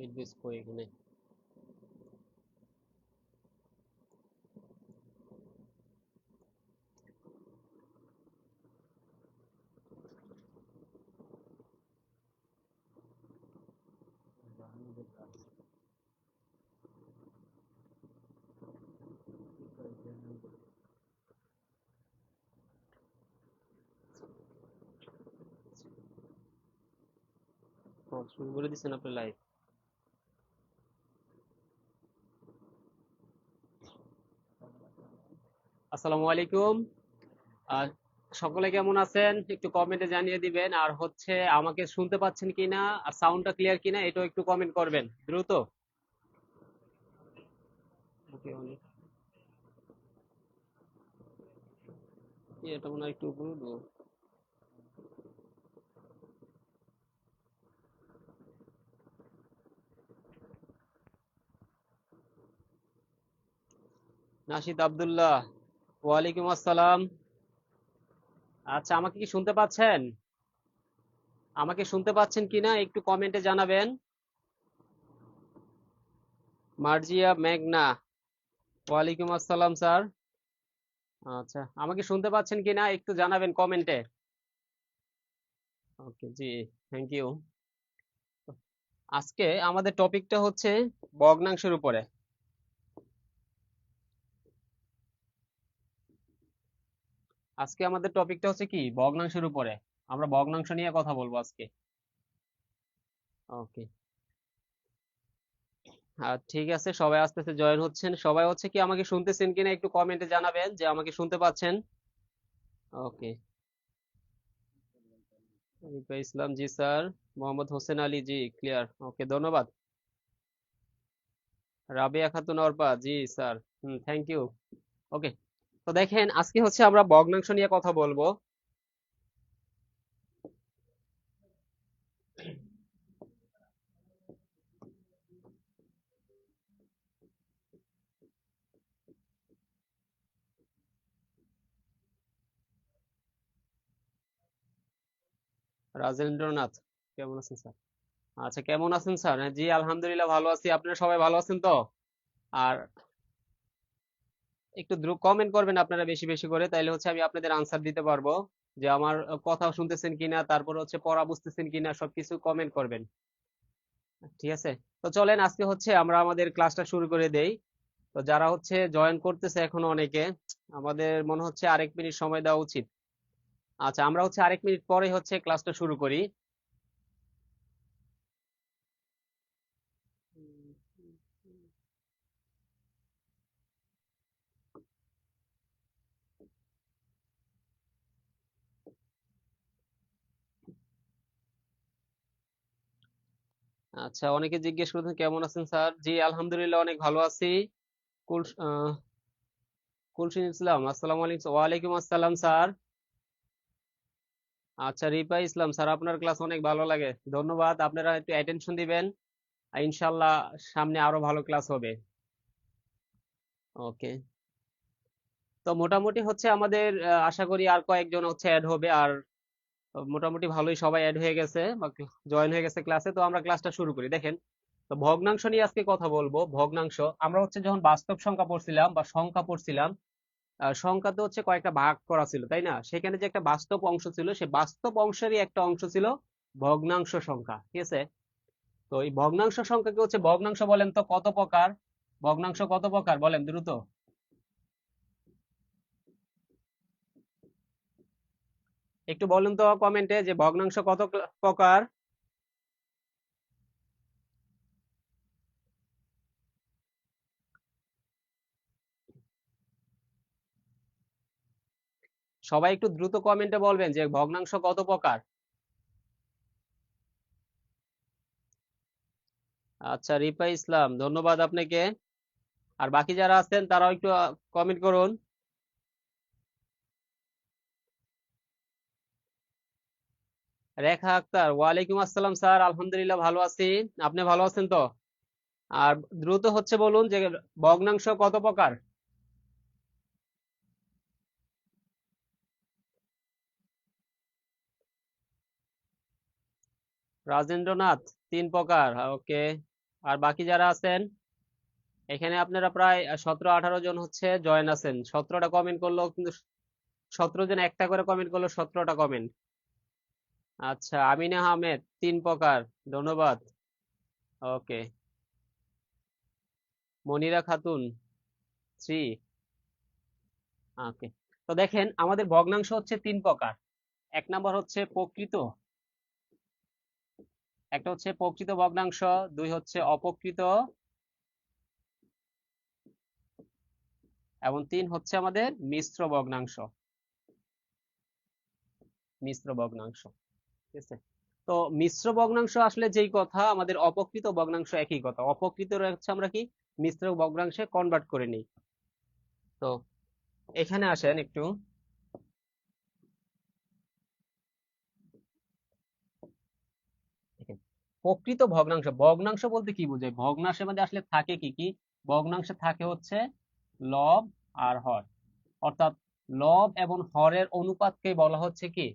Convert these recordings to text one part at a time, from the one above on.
Eight base কই এখানে? শুরু করে দিচ্ছেন আপনি লাইভ? আসসালামু আলাইকুম। আর সকলে কেমন আছেন একটু কমেন্টে জানিয়ে দিবেন, আর হচ্ছে আমাকে শুনতে পাচ্ছেন কিনা আর সাউন্ডটা ক্লিয়ার কিনা এটাও একটু কমেন্ট করবেন দ্রুত। ওকে, অনেক এটা মনে হয় একটু উপরে উঠবো। নাশিদ আব্দুল্লাহ, ওয়ালাইকুম আসসালাম। আচ্ছা, আমাকে কি শুনতে পাচ্ছেন? আমাকে শুনতে পাচ্ছেন কিনা একটু কমেন্টে জানাবেন। মার্জিয়া মেঘনা, ওয়ালাইকুম আসসালাম স্যার। আচ্ছা, আমাকে শুনতে পাচ্ছেন কিনা একটু জানাবেন কমেন্টে। ওকে জি, থ্যাংক ইউ। আজকে আমাদের টপিকটা হচ্ছে ভগ্নাংশের উপরে। আজকে আমাদের টপিকটা হচ্ছে কি, ভগ্নাংশের উপরে। আমরা ভগ্নাংশ নিয়ে কথা বলবো আজকে। ওকে, আর ঠিক আছে, সবাই আস্তে আস্তে জয়েন হচ্ছেন। সবাই হচ্ছে কি আমাকে শুনতেছেন কিনা একটু কমেন্টে জানাবেন যে আমাকে শুনতে পাচ্ছেন। Okay, Ripa Islam ji sir. Mohammad Hossain Ali ji, clear. Okay, ধন্যবাদ। Rabiya Khatun Arpa ji sir. Thank you. Okay, তো দেখেন আজকে হচ্ছে আমরা ভগ্নাংশ নিয়ে কথা বলবো। রাজেন্দ্রনাথ, কেমন আছেন স্যার? আচ্ছা, কেমন আছেন স্যার? হ্যাঁ, জি আলহামদুলিল্লাহ ভালো আছি। আপনারা সবাই ভালো আছেন তো? আর একটু দ্রুত কমেন্ট করবেন আপনারা বেশি বেশি করে, তাইলে হচ্ছে আমি আপনাদের আনসার দিতে পারবো যে আমার কথা শুনতেছেন কিনা, তারপর হচ্ছে পড়া বুঝতেছেন কিনা, সবকিছু কমেন্ট করবেন। ঠিক আছে, তো চলেন আজকে হচ্ছে আমরা আমাদের ক্লাসটা শুরু করে দেই। তো যারা হচ্ছে জয়েন করতেছে এখনো অনেকে, আমাদের মনে হচ্ছে আরেক মিনিট সময় দেওয়া উচিত। আচ্ছা, আমরা হচ্ছে আরেক মিনিট পরে হচ্ছে ক্লাসটা শুরু করি। আচ্ছা, অনেকে জিজ্ঞেস করছেন কেমন আছেন স্যার। জি আলহামদুলিল্লাহ অনেক ভালো আছি। কুল কুলসুম ইসলাম, আসসালামু আলাইকুম। ওয়ালাইকুম আসসালাম স্যার। আচ্ছা, রিপা ইসলাম স্যার, আপনার ক্লাস অনেক ভালো লাগে, ধন্যবাদ। আপনারা একটু অ্যাটেনশন দিবেন, আর ইনশাল্লাহ সামনে আরো ভালো ক্লাস হবে। ওকে, তো মোটামুটি হচ্ছে আমাদের আশা করি আর কয়েকজন হচ্ছে অ্যাড হবে, আর মোটামুটি ভালোই সবাই অ্যাড হয়ে গেছে বা জয়েন হয়ে গেছে ক্লাসে। তো আমরা ক্লাসটা শুরু করি। দেখেন, তো ভগ্নাংশ নিয়ে আজকে কথা বলবো। ভগ্নাংশ আমরা হচ্ছে যখন বাস্তব সংখ্যা পড়ছিলাম বা সংখ্যা পড়ছিলাম, সংখ্যা তো হচ্ছে কয়েকটা ভাগ করা ছিল, তাই না? সেখানে যে একটা বাস্তব অংশ ছিল, সেই বাস্তব অংশেরই একটা অংশ ছিল ভগ্নাংশ সংখ্যা, ঠিক আছে? তো এই ভগ্নাংশ সংখ্যাকে হচ্ছে ভগ্নাংশ বলেন তো কত প্রকার? ভগ্নাংশ কত প্রকার বলেন দ্রুত? একটু বলুন তো কমেন্টে যে ভগ্নাংশ কত প্রকার। সবাই একটু দ্রুত কমেন্টে বলবেন যে ভগ্নাংশ কত প্রকার। আচ্ছা, রিপা ইসলাম, ধন্যবাদ আপনাকে। আর বাকি যারা আছেন তারাও একটু কমেন্ট করুন। রেখা আক্তার, ওয়ালাইকুম আসসালাম স্যার, আলহামদুলিল্লাহ ভালো আছি। আপনি ভালো আছেন তো? আর দ্রুত হচ্ছে বলুন যে ভগ্নাংশ কত প্রকার। রাজেন্দ্রনাথ, তিন প্রকার, ওকে। আর বাকি যারা আছেন এখানে আপনারা প্রায় 17-18 জন হচ্ছে জয়েন আছেন, 17টা কমেন্ট করলো কিন্তু 17 জন একটা করে কমেন্ট করলো, 17টা কমেন্ট। আচ্ছা, আমিনা আহমেদ 3 প্রকার, ধন্যবাদ। ওকে, মনিরা খাতুন 3। ওকে, তো দেখেন আমাদের ভগ্নাংশ হচ্ছে 3 প্রকার। এক নাম্বার হচ্ছে প্রকৃত, একটা হচ্ছে প্রকৃত ভগ্নাংশ, দুই হচ্ছে অপ্রকৃত, এবং তিন হচ্ছে আমাদের মিশ্র ভগ্নাংশ। মিশ্র ভগ্নাংশ, ঠিক আছে। তো মিশ্র ভগ্নাংশ আসলে যেই কথা, আমাদের অপকৃত ভগ্নাংশ একই কথা। অপকৃত হচ্ছে আমরা কি মিশ্র ভগ্নাংশে কনভার্ট করে নিই। তো এখানে আসেন একটু, দেখেন প্রকৃত ভগ্নাংশ, ভগ্নাংশ বলতে কি বোঝায়? ভগ্নাংশের মধ্যে আসলে থাকে কি কি? ভগ্নাংশে থাকে হচ্ছে লব আর হর, অর্থাৎ লব এবং হরের অনুপাতকে বলা হচ্ছে কি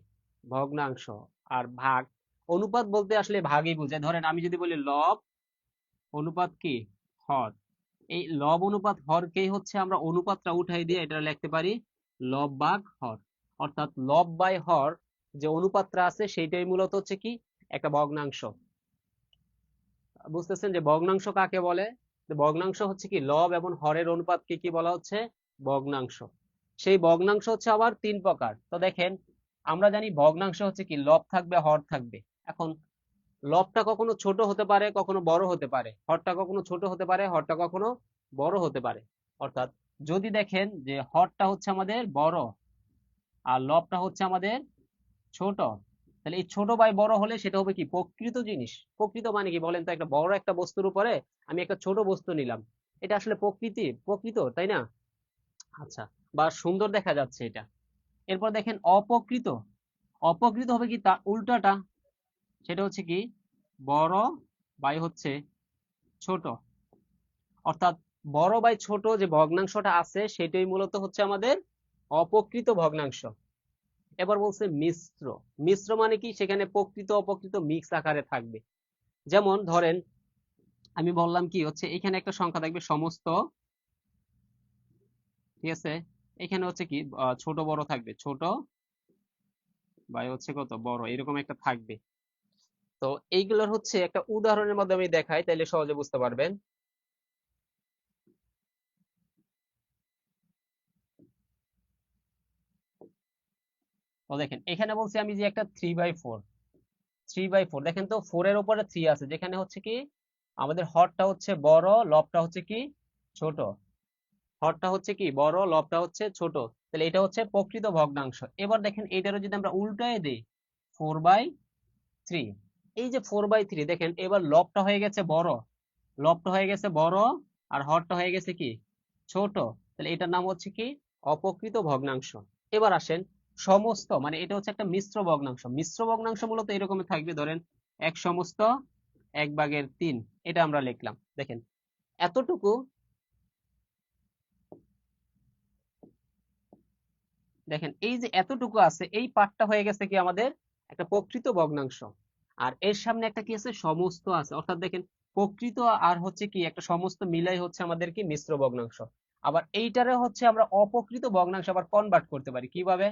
ভগ্নাংশ। আর ভাগ, অনুপাত বলতে আসলে ভাগই বোঝায়। ধরেন আমি যদি বলি লব অনুপাত কি হর, এই লব অনুপাত হরকেই হচ্ছে আমরা অনুপাতটা উঠাই দিয়ে এটা লিখতে পারি লব ভাগ হর। অর্থাৎ লব বাই হর যে অনুপাতটা আছে সেইটাই মূলত হচ্ছে কি একটা ভগ্নাংশ। বুঝতেছেন যে ভগ্নাংশ কাকে বলে? যে ভগ্নাংশ হচ্ছে কি লব এবং হরের অনুপাতকে কি বলা হচ্ছে ভগ্নাংশ। সেই ভগ্নাংশ হচ্ছে আবার 3 প্রকার। তো দেখেন আমরা জানি ভগ্নাংশ হচ্ছে কি লব থাকবে হর থাকবে। এখন লবটা কখনো ছোট হতে পারে, কখনো বড় হতে পারে, হরটা কখনো ছোট হতে পারে, হরটা কখনো বড় হতে পারে। অর্থাৎ যদি দেখেন যে হরটা হচ্ছে আমাদের বড় আর লবটা হচ্ছে আমাদের ছোট, তাহলে এই ছোট বাই বড় হলে সেটা হবে কি প্রকৃত জিনিস। প্রকৃত মানে কি বলেন তো? একটা বড় একটা বস্তুর উপরে আমি একটা ছোট বস্তু নিলাম, এটা আসলে প্রকৃত, তাই না? আচ্ছা, বা সুন্দর দেখা যাচ্ছে এটা। এরপর দেখেন অপকৃত, অপকৃত হবে কি তার উল্টাটা, সেটা হচ্ছে কি বড় বাই হচ্ছে ছোট। অর্থাৎ বড় বাই ছোট যে ভগ্নাংশটা আছে সেটাই মূলত হচ্ছে আমাদের অপকৃত ভগ্নাংশ। এবার বলছে মিশ্র, মিশ্র মানে কি সেখানে প্রকৃত অপকৃত মিক্স আকারে থাকবে। যেমন ধরেন আমি বললাম কি হচ্ছে এখানে একটা সংখ্যা থাকবে সমস্ত, ঠিক আছে, এখানে হচ্ছে কি ছোট বড় থাকবে, ছোট বাই হচ্ছে কত বড়, এরকম একটা থাকবে। তো এইগুলোর হচ্ছে একটা উদাহরণের মাধ্যমে আমি দেখাই, তাইলে সহজে বুঝতে পারবেন। তো দেখেন এখানে বলছি আমি যে একটা 3/4, 3/4, দেখেন তো 4 এর উপরে 3 আছে, যেখানে হচ্ছে কি আমাদের হরটা হচ্ছে বড়, লবটা হচ্ছে কি ছোট। হরটা হচ্ছে কি বড়, লবটা হচ্ছে ছোট, তাহলে এটা হচ্ছে প্রকৃত ভগ্নাংশ। এবার দেখেন এটারও যদি আমরা উল্টায় দিই 4/3, এই যে 4/3 দেখেন এবার লবটা হয়ে গেছে বড়, লবটা হয়ে গেছে বড় আর হরটা হয়ে গেছে কি ছোট, তাহলে এটার নাম হচ্ছে কি অপকৃত ভগ্নাংশ। এবার আসেন সমস্ত, মানে এটা হচ্ছে একটা মিশ্র ভগ্নাংশ। মিশ্র ভগ্নাংশ মূলত এরকমই থাকবে, ধরেন 1/3, এটা আমরা লিখলাম। দেখেন এতটুকু, দেখেন এই যে এতটুকু আছে এই পার্টটা হয়ে গেছে কি আমাদের একটা প্রকৃত ভগ্নাংশ। আর এর সামনে একটা কি আছে সমস্ত আছে, অর্থাৎ দেখেন প্রকৃত আর হচ্ছে কি একটা সমস্ত মিলাই হচ্ছে আমাদের কি মিশ্র ভগ্নাংশ। আবার এইটারে হচ্ছে আমরা অপকৃত ভগ্নাংশ আবার কনভার্ট করতে পারি কিভাবে?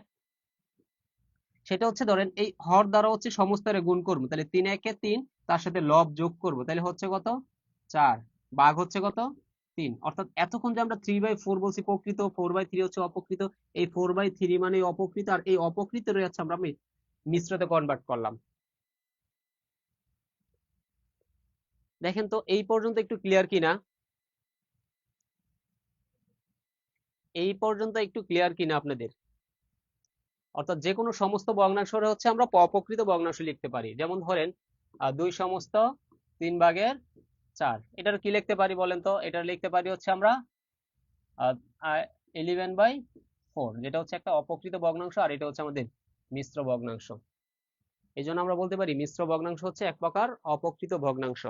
সেটা হচ্ছে ধরেন এই হর দ্বারা হচ্ছে সমস্তরে গুণ করবো, তাহলে 3 × 1 = 3, তার সাথে লব যোগ করবো, তাহলে হচ্ছে কত 4, ভাগ হচ্ছে কত 3। অর্থাৎ এতক্ষণ যে আমরা 3/4 বলছি প্রকৃত, 4/3 হচ্ছে অপকৃত, এই 4/3 মানে অপকৃত, আর এই অপকৃত হচ্ছে আমরা মিশ্রতে কনভার্ট করলাম। দেখেন তো এই পর্যন্ত একটু ক্লিয়ার কিনা? এই পর্যন্ত একটু ক্লিয়ার কিনা আপনাদের? অর্থাৎ যে কোনো সমস্ত ভগ্নাংশরে হচ্ছে আমরা অপকৃত ভগ্নাংশ লিখতে পারি। যেমন ধরেন 2/3/4, এটার কি লিখতে পারি বলেন তো? এটা লিখতে পারি হচ্ছে আমরা 11/4, যেটা হচ্ছে একটা অপকৃত ভগ্নাংশ, আর এটা হচ্ছে আমাদের মিশ্র ভগ্নাংশ। এই জন্য আমরা বলতে পারি মিশ্র ভগ্নাংশ হচ্ছে এক প্রকার অপকৃত ভগ্নাংশ।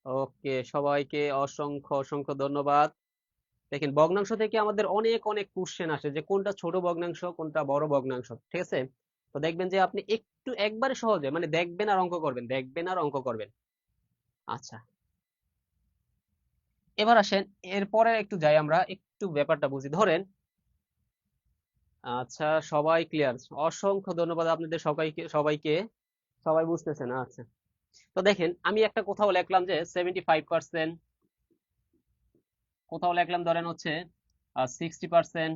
ওকে, সবাইকে অসংখ্য অসংখ্য ধন্যবাদ। দেখেন ভগ্নাংশ থেকে আমাদের অনেক অনেক কোশ্চেন আসে যে কোনটা ছোট ভগ্নাংশ কোনটা বড় ভগ্নাংশ, ঠিক আছে। তো দেখবেন যে আপনি একটু একবারে সহজে মানে দেখবেন আর অঙ্ক করবেন, দেখবেন আর অঙ্ক করবেন। আচ্ছা, এবার আসেন এরপরে একটু যাই, আমরা একটু ব্যাপারটা বুঝি। ধরেন, আচ্ছা সবাই ক্লিয়ার, অসংখ্য ধন্যবাদ আপনাদের সবাইকে সবাইকে, সবাই বুঝতেছেন। আচ্ছা, তো দেখেন আমি একটা কোথাও লিখলাম যে 75%, কোথাও লিখলাম ধরেন হচ্ছে 60%,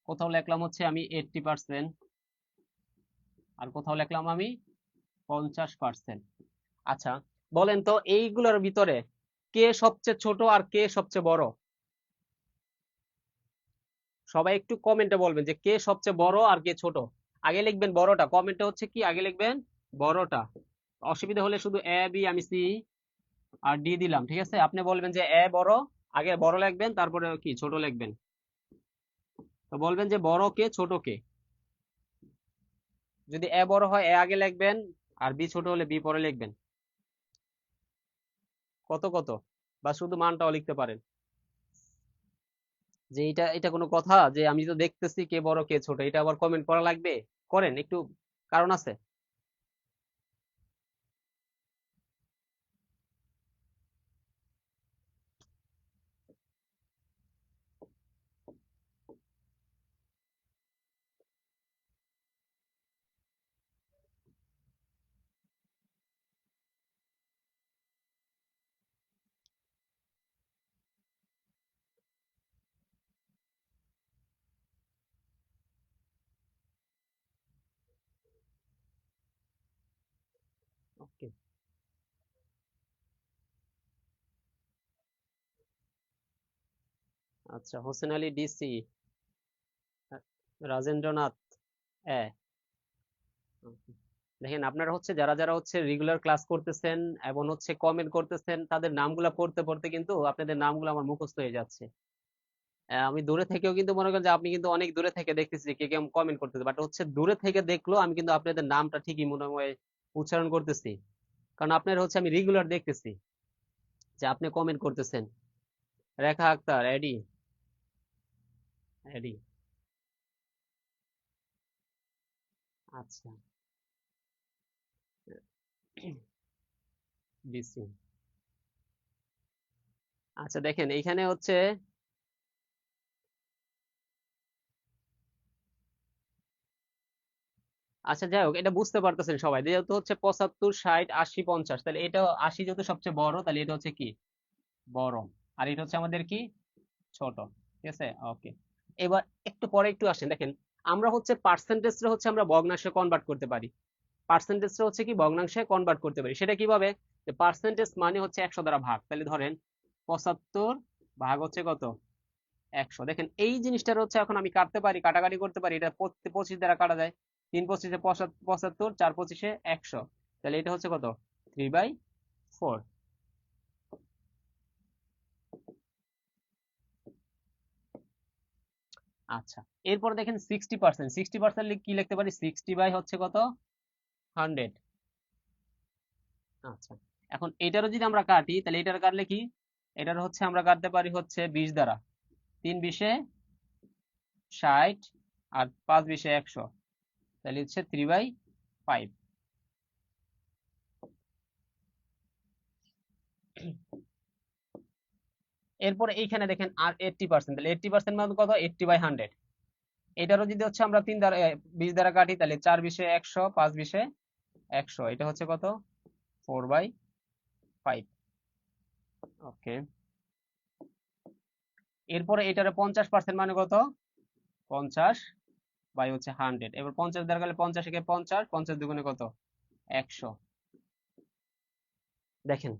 কোথাও লিখলাম হচ্ছে আমি 80%, আর কোথাও লিখলাম আমি 50%। আচ্ছা, বলেন তো এইগুলোর ভিতরে কে সবচেয়ে ছোট আর কে সবচেয়ে বড়? সবাই একটু কমেন্টে বলবেন যে কে সবচেয়ে বড় আর কে ছোট। আগে লিখবেন বড়টা, কমেন্টে হচ্ছে কি আগে লিখবেন বড়টা। অসুবিধা হলে শুধু এ বি আমি সি আর ডি দিলাম, ঠিক আছে? আপনি বলবেন যে এ বড়, আগে বড় লিখবেন তারপরে কি ছোট লিখবেন। তো বলবেন যে বড় কে ছোট কে। যদি এ বড় হয় এ আগে লিখবেন, আর বি ছোট হলে বি পরে লিখবেন। কত কত, বা শুধু মানটাও লিখতে পারেন। যে এটা এটা কোনো কথা যে আমি তো দেখতেছি কে বড় কে ছোট, এটা আবার কমেন্ট করা লাগবে? করেন একটু, কারণ আছে। ওকে, আচ্ছা হোসেন আলী ডিসি, রাজেন্দ্রনাথ এ। Okay. দেখেন আপনারা হচ্ছে যারা যারা হচ্ছে রেগুলার ক্লাস করতেছেন এবং হচ্ছে কমেন্ট করতেছেন, তাদের নামগুলা পড়তে পড়তে কিন্তু আপনাদের নামগুলো আমার মুখস্থ হয়ে যাচ্ছে। আমি দূরে থেকেও কিন্তু মনে করেন যে আপনি কিন্তু অনেক দূরে থেকে দেখতেছি যে কে কে কমেন্ট করতেছে, বাট হচ্ছে দূরে থেকে দেখলেও আমি কিন্তু আপনাদের নামটা ঠিকই মনে হয় উচ্চারণ করতেছি, কারণ আপনার হচ্ছে আমি রেগুলার দেখতেছি যে আপনি কমেন্ট করতেছেন। রেখা আক্তার, এডি, এডি, আচ্ছা, ডিসি। আচ্ছা দেখেন এইখানে হচ্ছে, আচ্ছা যাই হোক এটা বুঝতে পারতেছেন সবাই, যেহেতু হচ্ছে 75, 60, 80, 50, তাহলে এটা 80 যেহেতু সবচেয়ে বড়, তাহলে এটা হচ্ছে কি বড়, আর এটা হচ্ছে আমাদের কি ছোট। ঠিক আছে, ওকে। এবার একটু পরে একটু আসেন, দেখেন আমরা হচ্ছে পার্সেন্টেজটা হচ্ছে আমরা ভগ্নাংশে কনভার্ট করতে পারি। পার্সেন্টেজটা হচ্ছে কি ভগ্নাংশে কনভার্ট করতে পারি, সেটা কিভাবে? যে পার্সেন্টেজ মানে হচ্ছে 100 দ্বারা ভাগ, তাহলে ধরেন 75 ভাগ হচ্ছে কত 100। দেখেন এই জিনিসটার হচ্ছে এখন আমি কাটতে পারি, কাটাকাটি করতে পারি, এটা 25 দ্বারা কাটা যায়। 3 25-এ 75, 4 25-এ 100, তাহলে এটা হচ্ছে কত 3/4। আচ্ছা, এরপর দেখেন 60%, 60% কি লিখতে পারি? 60 বাই হচ্ছে কত 100। আচ্ছা, এখন এটারও যদি আমরা কাটি তাহলে এটার কাটলে কি, এটার হচ্ছে আমরা কাটতে পারি হচ্ছে 20 দ্বারা। 3 20-এ 60 আর 5 20-এ 100, তাহলে হচ্ছে 3/5। এরপরে এইখানে দেখেন আর 80%, তাহলে 80% মানে কত 80/100। এটারও যদি হচ্ছে আমরা 20 দ্বারা কাটি, তাহলে 4 20-এ 100, 5 20-এ 100, এটা হচ্ছে কত 4/5। ওকে, এরপরে এটার 50% মানে কত 50/100। এবার 50 দ্বারা গেলে 50 একে 50, 50 দুগুণে কত 100। দেখেন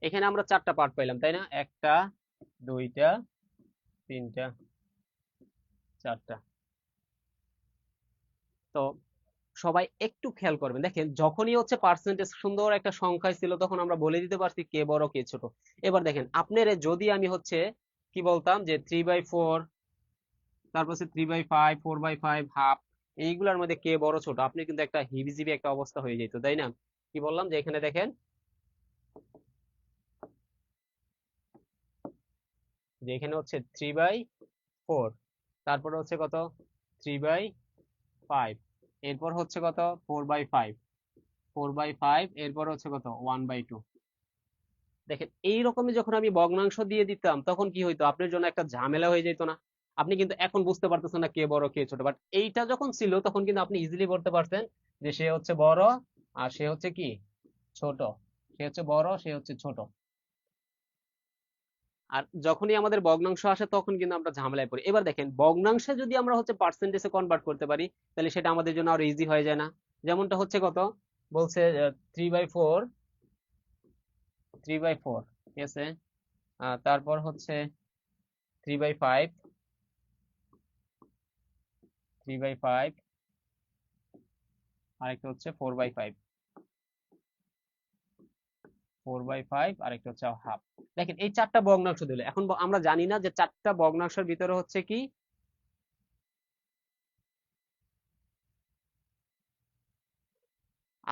এখানে আমরা 4টা পার্ট পাইলাম, তাই না? 1টা, 2টা, 3টা, 4টা। তো সবাই একটু খেয়াল করবেন, দেখেন যখনই হচ্ছে পার্সেন্টেজ সুন্দর একটা সংখ্যায় ছিল তখন আমরা বলে দিতে পারছি কে বড় কে ছোট। এবার দেখেন আপনারে যদি আমি হচ্ছে কি বলতাম যে 3/4, তারপর হচ্ছে 3/5, 4/5, হাফ, এইগুলোর মধ্যে কে বড় ছোট, আপনি কিন্তু একটা হিবিজিবি একটা অবস্থা হয়ে যেত, তাই না? কি বললাম যে এখানে দেখেন যে এখানে হচ্ছে 3/4, তারপরে হচ্ছে কত 3/5, এরপর হচ্ছে কত 4/5, 4/5, এরপর হচ্ছে কত 1/2। দেখেন এইরকমই যখন আমি ভগ্নাংশ দিয়ে দিতাম তখন কি হইতো, আপনার জন্য একটা ঝামেলা হয়ে যেত না? আপনি কিন্তু এখন বুঝতে পারতেছেন না কে বড় কে ছোট, বাট এইটা যখন ছিল তখন কিন্তু আপনি ইজিলি বলতে পারছেন যে সে হচ্ছে বড় আর সে হচ্ছে কি ছোট, সে হচ্ছে বড় সে হচ্ছে ছোট। আর যখনই আমাদের ভগ্নাংশ আসে তখন কিন্তু আমরা ঝামেলায় পড়ি। এবার দেখেন ভগ্নাংশে যদি আমরা হচ্ছে পার্সেন্টেজে কনভার্ট করতে পারি তাহলে সেটা আমাদের জন্য আরো ইজি হয়ে যায় না? যেমনটা হচ্ছে কত বলছে 3/4, 3/4, ঠিক আছে। তারপর হচ্ছে 3/5, 3/5, আরেকটা হচ্ছে 4/5, 4/5, আরেকটা হচ্ছে হাফ। দেখেন এই চারটা ভগ্নাংশ দিলে এখন আমরা জানি না যে চারটা ভগ্নাংশের ভিতরে হচ্ছে কি।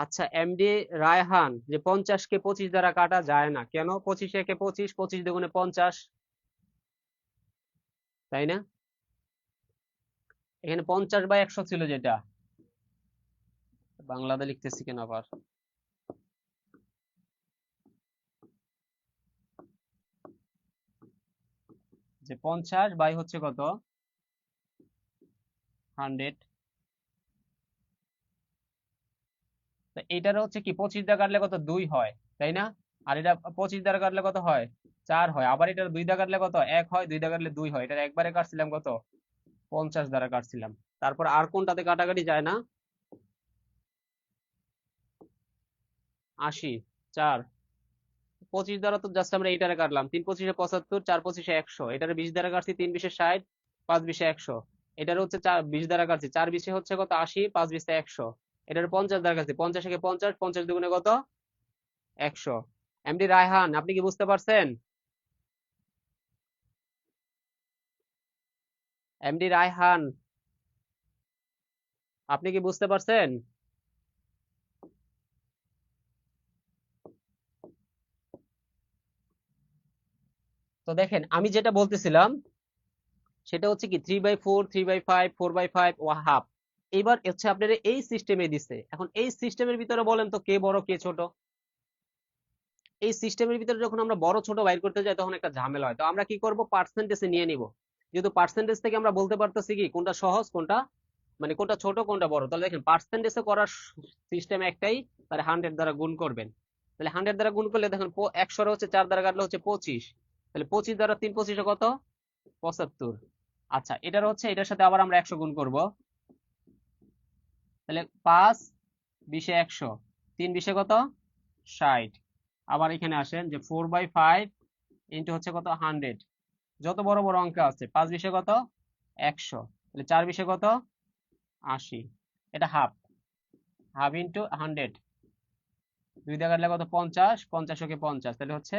আচ্ছা এমডি রায়হান, যে 50 কে 25 দ্বারা কাটা যায় না কেন? 25 একে 25, 25 দুগুণে 50, তাই না? এখানে 50/100 ছিল যেটা, বাংলাতে লিখতেছি কেন আবার। যে 50 বাই হচ্ছে কত 100, তো এইটার হচ্ছে কি 25 দ্বারা কাটলে কত 2 হয়, তাই না? আর এটা 25 দ্বারা কাটলে কত হয় 4 হয়, আবার এটার 2 দ্বারা কাটলে কত 1 হয়, 2 দ্বারা কাটলে 2 হয়। এটা একবারে কাটছিলাম কত 50 দ্বারা কাটছিলাম। তারপর আর কোনটাতে কাটাকাটি যায় না? 80, 4, 25 দ্বারা তো জাস্ট আমরা এইটারে কাটলাম, 3×25 = 75, 4×25 = 100, এটারে 20 দ্বারা কাটছি, 3×20 = 60, 5×20 = 100। এটার হচ্ছে 20 দ্বারা কাটছি, 4×20 হচ্ছে কত 80, 5×20 = 100। এটার 50 দ্বারা কাটছি, 50 একে 50, 50 দুগুণে কত 100। এমডি রায়হান আপনি কি বুঝতে পারছেন? এমডি রায়হান আপনি কি বুঝতে পারছেন? তো দেখেন আমি যেটা বলতেছিলাম সেটা হচ্ছে কি 3/4, 3/5, 4/5 ও হাফ। এবার হচ্ছে আপনার এই সিস্টেমে দিছে, এখন এই সিস্টেমের ভিতরে বলেন তো কে বড় কে ছোট? এই সিস্টেমের ভিতরে যখন আমরা বড় ছোট বাইর করতে যাই তখন একটা ঝামেলা হয়, তো আমরা কি করব পার্সেন্টেজে নিয়ে নিব। যেহেতু পার্সেন্টেজ থেকে আমরা বলতে পারতেছি কি কোনটা সহজ কোনটা মানে কোনটা ছোট কোনটা বড়, তাহলে দেখেন পার্সেন্টেজে করার সিস্টেম একটাই, তাহলে 100 দ্বারা গুণ করবেন। তাহলে 100 দ্বারা গুণ করলে দেখেন 100 হচ্ছে 4 দ্বারা কাটলে হচ্ছে 25, তাহলে 25 দ্বারা 3×25 কত 75। আচ্ছা এটার হচ্ছে এটার সাথে আবার আমরা 100 গুণ করব, তাহলে 5×20 = 100, 3×20 কত 60। আবার এখানে আসেন যে 4/5 ইন্টু হচ্ছে কত 100, যত বড় বড় অঙ্ক আছে 5×20 কত 100, তাহলে 4×20 কত 80। এটা হাফ, হাফ ইন্টু 100, 2 দিয়ে কাটলে কত 50, 50 কে 50, তাহলে হচ্ছে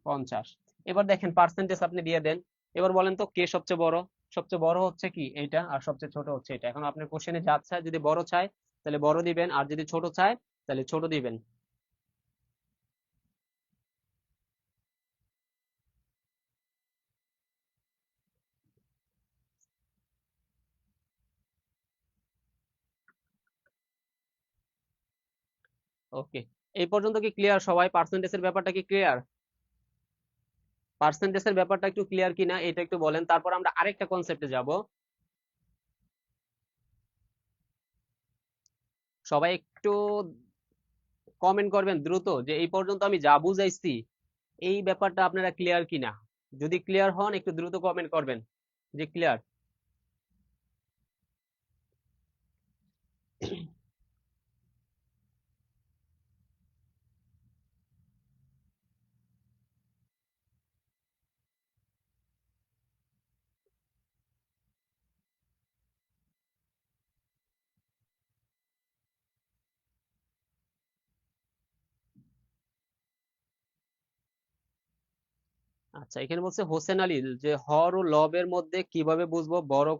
50। এবার দেখেন পার্সেন্টেজ আপনি দিয়ে দেন। এবার বলেন তো কে সবচেয়ে বড়? সবচেয়ে বড় হচ্ছে কি এইটা আর সবচেয়ে ছোট হচ্ছে এটা। এখন আপনার কোশ্চেনে যা চায়, যদি বড় চায় তাহলে বড় দিবেন, আর যদি ছোট চায় তাহলে ছোট দিবেন। ওকে, এই পর্যন্ত কি ক্লিয়ার সবাই? পার্সেন্টেজের ব্যাপারটা কি ক্লিয়ার? পার্সেন্টেজের ব্যাপারটা একটু ক্লিয়ার কিনা এটা একটু বলেন, তারপর আমরা আরেকটা কনসেপ্টে যাব। সবাই একটু কমেন্ট করবেন দ্রুত যে এই পর্যন্ত আমি যা বুঝাইছি এই ব্যাপারটা আপনারা ক্লিয়ার কিনা। যদি ক্লিয়ার হন একটু দ্রুত কমেন্ট করবেন যে ক্লিয়ার। আচ্ছা এখানে বলছে হোসেন আলী, যে হর ও লবের মধ্যে কিভাবে বুঝবো বড়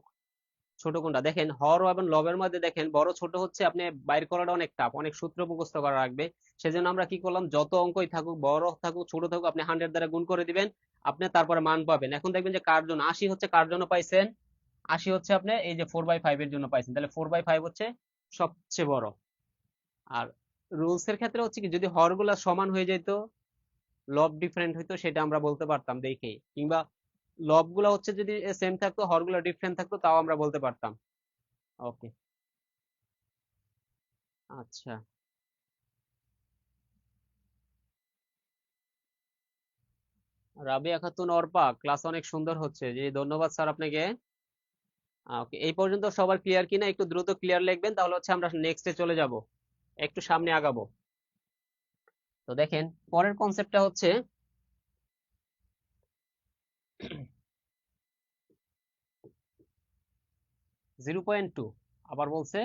ছোট কোনটা? দেখেন হর এবং লবের মধ্যে দেখেন বড় ছোট হচ্ছে আপনি বাইর করাটা অনেক টাফ, অনেক সূত্র মুখস্থ করা রাখবে। সেজন্য আমরা কি করলাম, যত অঙ্কই থাকুক বড় থাকুক ছোট থাকুক আপনি 100 দ্বারা গুণ করে দিবেন, আপনি তারপরে মান পাবেন। এখন দেখবেন যে কার জন্য 80 হচ্ছে কার জন্য পাইছেন 80 হচ্ছে আপনি এই যে 4/5 এর জন্য পাইছেন, তাহলে 4/5 হচ্ছে সবচেয়ে বড়। আর রুলস এর ক্ষেত্রে হচ্ছে কি, যদি হরগুলা সমান হয়ে যেত, লব ডিফারেন্ট হইতো, সেটা আমরা বলতে পারতাম দেখেই, কিংবা লব গুলা হচ্ছে যদি সেম থাকতো, হরগুলা ডিফারেন্ট থাকতো, তাও আমরা বলতে পারতাম। ওকে, আচ্ছা। রাবিয়া খাতুন অর্পা, ক্লাস অনেক সুন্দর হচ্ছে, জি ধন্যবাদ স্যার আপনাকে। ওকে, এই পর্যন্ত সবার ক্লিয়ার কিনা, একটু দ্রুত ক্লিয়ার লিখবেন, তাহলে হচ্ছে আমরা নেক্সটে চলে যাব, একটু সামনে আগাবো। তো দেখেন, পরের কনসেপ্টটা হচ্ছে 0.2, আবার বলছে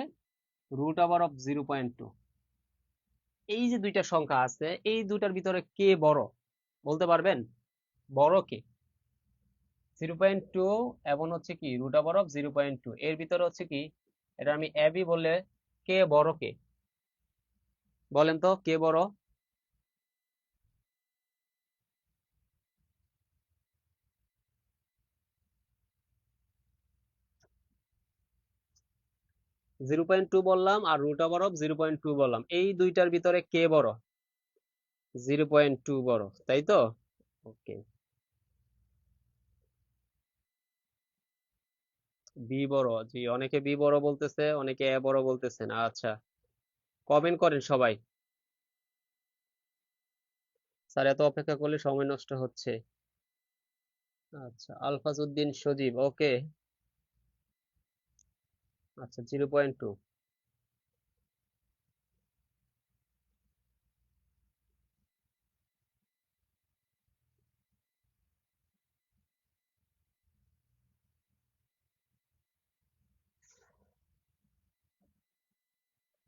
√(0.2). এই যে দুইটা সংখ্যা আছে, এই দুটার ভিতরে কে বড় বলতে পারবেন? বড় কে? 0.2 এবং হচ্ছে কি √(0.2), এর ভিতরে হচ্ছে কি, এটা আমি এবি বললে কে বড়, কে বলেন তো, কে বড়? 0.2 বললাম আর √(0.2 বললাম, এই দুইটার ভিতরে কে বড়? 0.2 বড়, তাই তো? ওকে, বি বড়, জি অনেকে বি বড় বলতেছে, অনেকে এ বড় বলতেছেন। আচ্ছা, কমেন্ট করেন সবাই। স্যার এত অপেক্ষা করলে সময় নষ্ট হচ্ছে। আচ্ছা, আলফাজ উদ্দিন সজীব, ওকে। আচ্ছা, 0.2।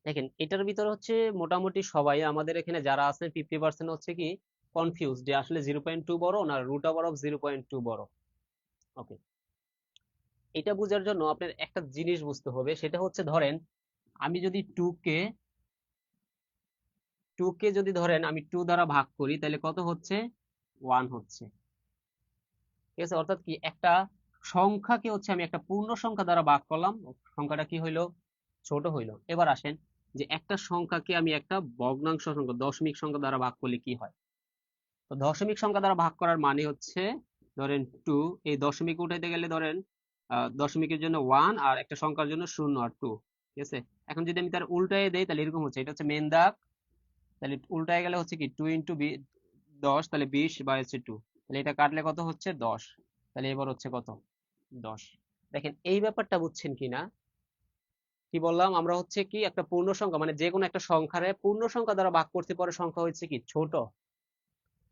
দেখেন, এটার ভিতরে হচ্ছে মোটামুটি সবাই আমাদের এখানে যারা আছেন 50% হচ্ছে কি কনফিউজ, যে আসলে 0.2 বড় না √(0.2 বড়। ওকে, এটা বোঝার জন্য আপনার একটা জিনিস বুঝতে হবে, সেটা হচ্ছে ধরেন আমি যদি 2 কে যদি ধরেন আমি 2 দ্বারা ভাগ করি, তাহলে কত হচ্ছে? 1 হচ্ছে। ঠিক আছে, অর্থাৎ কি, একটা সংখ্যাকে হচ্ছে আমি একটা পূর্ণ সংখ্যা দ্বারা ভাগ করলাম, সংখ্যাটা কি হইলো? ছোট হইলো। এবার আসেন, যে একটা সংখ্যাকে আমি একটা ভগ্নাংশ সংখ্যা, দশমিক সংখ্যা দ্বারা ভাগ করলে কি হয়? তো দশমিক সংখ্যা দ্বারা ভাগ করার মানে হচ্ছে, ধরেন 2, এই দশমিক উঠাইতে গেলে ধরেন দশমিকের জন্য 1, আর একটা সংখ্যার জন্য 0 আর 2। ঠিক আছে, এখন যদি আমি তার উল্টায় দেই, তাহলে এরকম হচ্ছে, এটা হচ্ছে মেন দাগ, তাহলে উল্টায় গেলে হচ্ছে কি 2 × 10, তাহলে 20/2, তাহলে এটা কাটলে কত হচ্ছে? 10। তাহলে এবার হচ্ছে কত? 10। দেখেন এই ব্যাপারটা বুঝছেন কিনা? কি বললাম, আমরা হচ্ছে কি একটা পূর্ণ সংখ্যা, মানে যে কোনো একটা সংখ্যারে পূর্ণ সংখ্যা দ্বারা ভাগ করতে, পরে সংখ্যা হচ্ছে কি ছোট।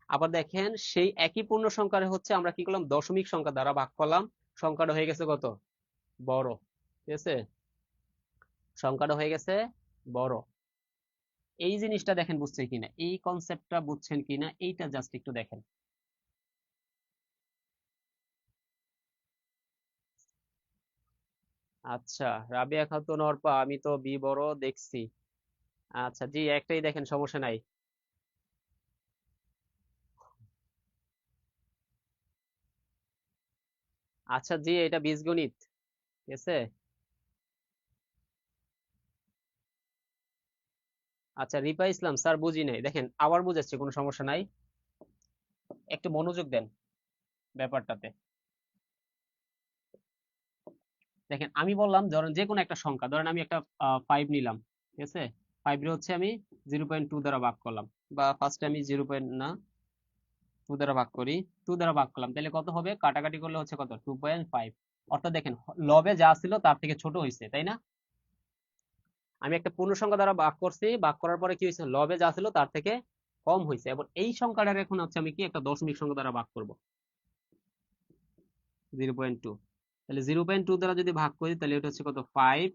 আবার দেখেন, সেই একই পূর্ণ সংখ্যারে হচ্ছে আমরা কি করলাম? দশমিক সংখ্যা দ্বারা ভাগ করলাম, সংখ্যাটা হয়ে গেছে কত? বড়। ঠিক আছে, সংখ্যাটা হয়ে গেছে বড়। এই জিনিসটা দেখেন বুঝছেন কিনা, এই কনসেপ্টটা বুঝছেন কিনা, এইটা জাস্ট একটু দেখেন। আচ্ছা, রাবিয়া খাতুন অর্পা, আমি তো বি বড় দেখছি। আচ্ছা জি, একটাই দেখেন, সমস্যা নাই। আচ্ছা জি, এটা বীজগণিত। ঠিক আছে, আচ্ছা রিপা ইসলাম, স্যার বুঝি নাই, দেখেন আবার বুঝাচ্ছি, কোনো সমস্যা নাই, একটু মনোযোগ দেন ব্যাপারটাতে। দেখেন, আমি বললাম ধরেন যে কোনো একটা সংখ্যা, ধরেন আমি একটা 5 নিলাম। ঠিক আছে, 5 রে হচ্ছে আমি 0.2 দ্বারা ভাগ করলাম, বা ফার্স্টে আমি 0.2 দ্বারা ভাগ করি, 2 দ্বারা ভাগ করলাম, তাহলে কত হবে? কাটাকাটি করলে হচ্ছে কত? 2.5। অর্থাৎ দেখেন, লবে যা ছিল তার থেকে ছোট হয়েছে, তাই না? আমি একটা পূর্ণ সংখ্যা দ্বারা ভাগ করছি, ভাগ করার পরে কি হয়েছে? লবে যা ছিল তার থেকে কম হয়েছে, এবং এই সংখ্যাটার এখন হচ্ছে আমি কি একটা দশমিক সংখ্যা দ্বারা ভাগ করব, 0.2। তাহলে 0.2 দ্বারা যদি ভাগ করি, তাহলে এটা হচ্ছে কত? 5।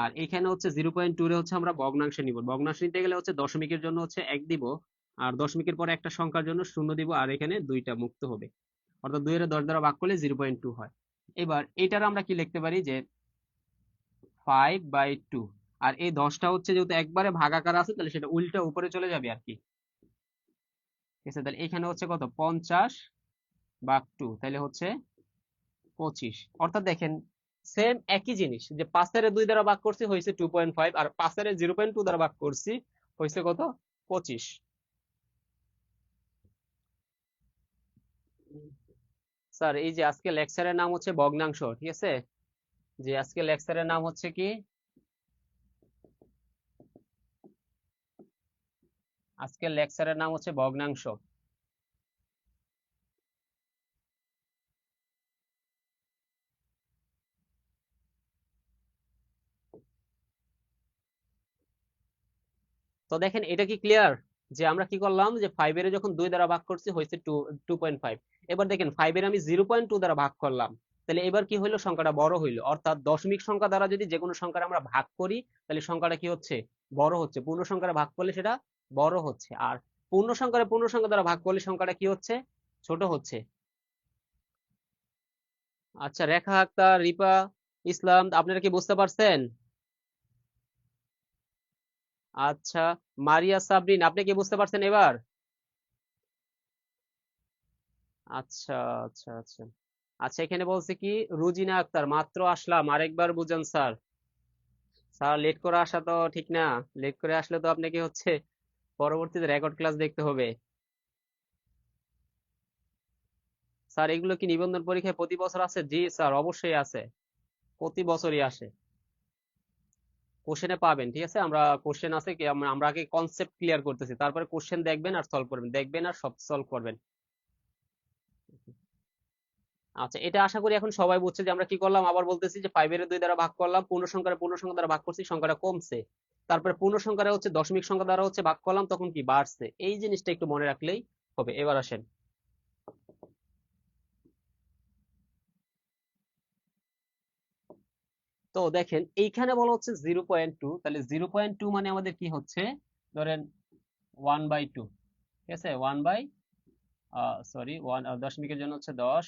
আর এখানে হচ্ছে 0.2 রে হচ্ছে আমরা ভগ্নাংশে নিব, ভগ্নাংশ নিতে গেলে হচ্ছে দশমিকের জন্য হচ্ছে 1 দিব, আর দশমিকের পরে একটা সংখ্যার জন্য 0 দিব, আর এখানে দুইটা মুক্ত হবে, অর্থাৎ 2 এর 10 দ্বারা ভাগ করলে 0.2 হয়। এবার এটার আমরা কি লিখতে পারি, যে 5/2, আর এই 10টা হচ্ছে যেহেতু একবারে ভাগাকার আছে, তাহলে সেটা উল্টা উপরে চলে যাবে আর কি। ঠিক আছে, তাহলে এখানে হচ্ছে কত? 50/2, তাহলে হচ্ছে 25। অর্থাৎ দেখেন, সেম একই জিনিস, যে 5 এর 2 দ্বারা ভাগ করছি হয়েছে 2.5, আর 5 এর 0.2 দ্বারা ভাগ করছি হয়েছে কত, 25। স্যার এই যে আজকে লেকচারের নাম হচ্ছে ভগ্নাংশ, ঠিক আছে, যে আজকে লেকচারের নাম হচ্ছে কি, আজকের লেকচারের নাম হচ্ছে ভগ্নাংশ। তো দেখেন এটা কি ক্লিয়ার, যে আমরা কি করলাম, যে 5 এর যখন 2 দ্বারা ভাগ করছি হয়েছে 2.5। এবার দেখেন 5 এর আমি 0.2 দ্বারা ভাগ করলাম, তাহলে এবার কি হইলো, সংখ্যাটা বড় হইলো। অর্থাৎ দশমিক সংখ্যা দ্বারা যদি যে কোনো সংখ্যা আমরা ভাগ করি, তাহলে সংখ্যাটা কি হচ্ছে, বড় হচ্ছে। পূর্ণ সংখ্যাটা ভাগ করলে সেটা বড় হচ্ছে, আর পূর্ণ সংখ্যা দ্বারা ভাগ করলে সংখ্যাটা কি হচ্ছে, ছোট হচ্ছে। আচ্ছা, রেখা আক্তার, রিপা ইসলাম, আপনারা কি বুঝতে পারছেন? আচ্ছা, মারিয়া সাবরিন, আপনি কি বুঝতে পারছেন এবার? আচ্ছা, আচ্ছা, আচ্ছা। আচ্ছা, এখানে বলছে কি, রুজিনা আক্তার, মাত্র আসলাম, আরেকবার বুঝান স্যার। স্যার লেট করে আসা তো ঠিক না। লেট করে আসলে তো আপনাকে হচ্ছে পরবর্তীতে রেকর্ড ক্লাস দেখতে হবে। স্যার এগুলো কি নিবন্ধন পরীক্ষায় প্রতি বছর আছে? জি স্যার, অবশ্যই আছে, প্রতি বছরই আসে। কোশ্চেনে পাবেন, ঠিক আছে, আমরা কোশ্চেন আছে কি, আমরা আগে কনসেপ্ট ক্লিয়ার করতেছি, তারপরে কোশ্চেন দেখবেন আর সলভ করবেন, দেখবেন আর সব সলভ করবেন। আচ্ছা, এটা আশা করি এখন সবাই বুঝছে যে আমরা কি করলাম। আবার বলতেছি যে 5 এর 2 দ্বারা ভাগ করলাম, পূর্ণ সংখ্যা দ্বারা ভাগ করছি, সংখ্যাটা কমছে। তারপরে পূর্ণ সংখ্যাটা হচ্ছে দশমিক সংখ্যা দ্বারা হচ্ছে ভাগ করলাম, তখন কি বাড়ছে। এই জিনিসটা একটু মনে রাখলেই হবে। এবার আসেন, তো দেখেন এইখানে বলা হচ্ছে 0.2, তাহলে 0.2 মানে আমাদের কি হচ্ছে, ধরেন 1/2, ঠিক আছে, দশমিকের জন্য হচ্ছে 10,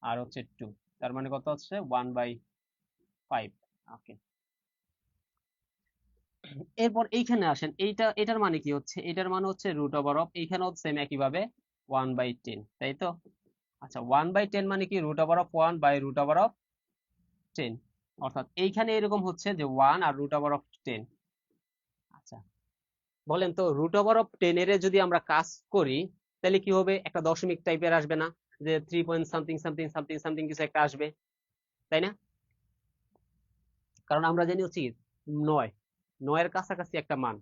আর হচ্ছে 2, তার মানে কত হচ্ছে 1/5। ওকে, এরপর এইখানে আসেন, এটার মানে কি হচ্ছে, এটার মানে হচ্ছে √, এইখানেও সেম একইভাবে 1/10, তাই তো? আচ্ছা, 1/10 মানে কি, √1/√10। অর্থাৎ এইখানে এরকম হচ্ছে যে 1 আর √10। আচ্ছা, বলেন তো, √10 এর যদি আমরা কাজ করি, তাহলে কি হবে, একটা দশমিক টাইপের আসবে না, যে 3 point something something something something কিছু একটা আসবে, তাই না? কারণ আমরা জানি হচ্ছে কি, 9, 9 এর কাছাকাছি একটা মান,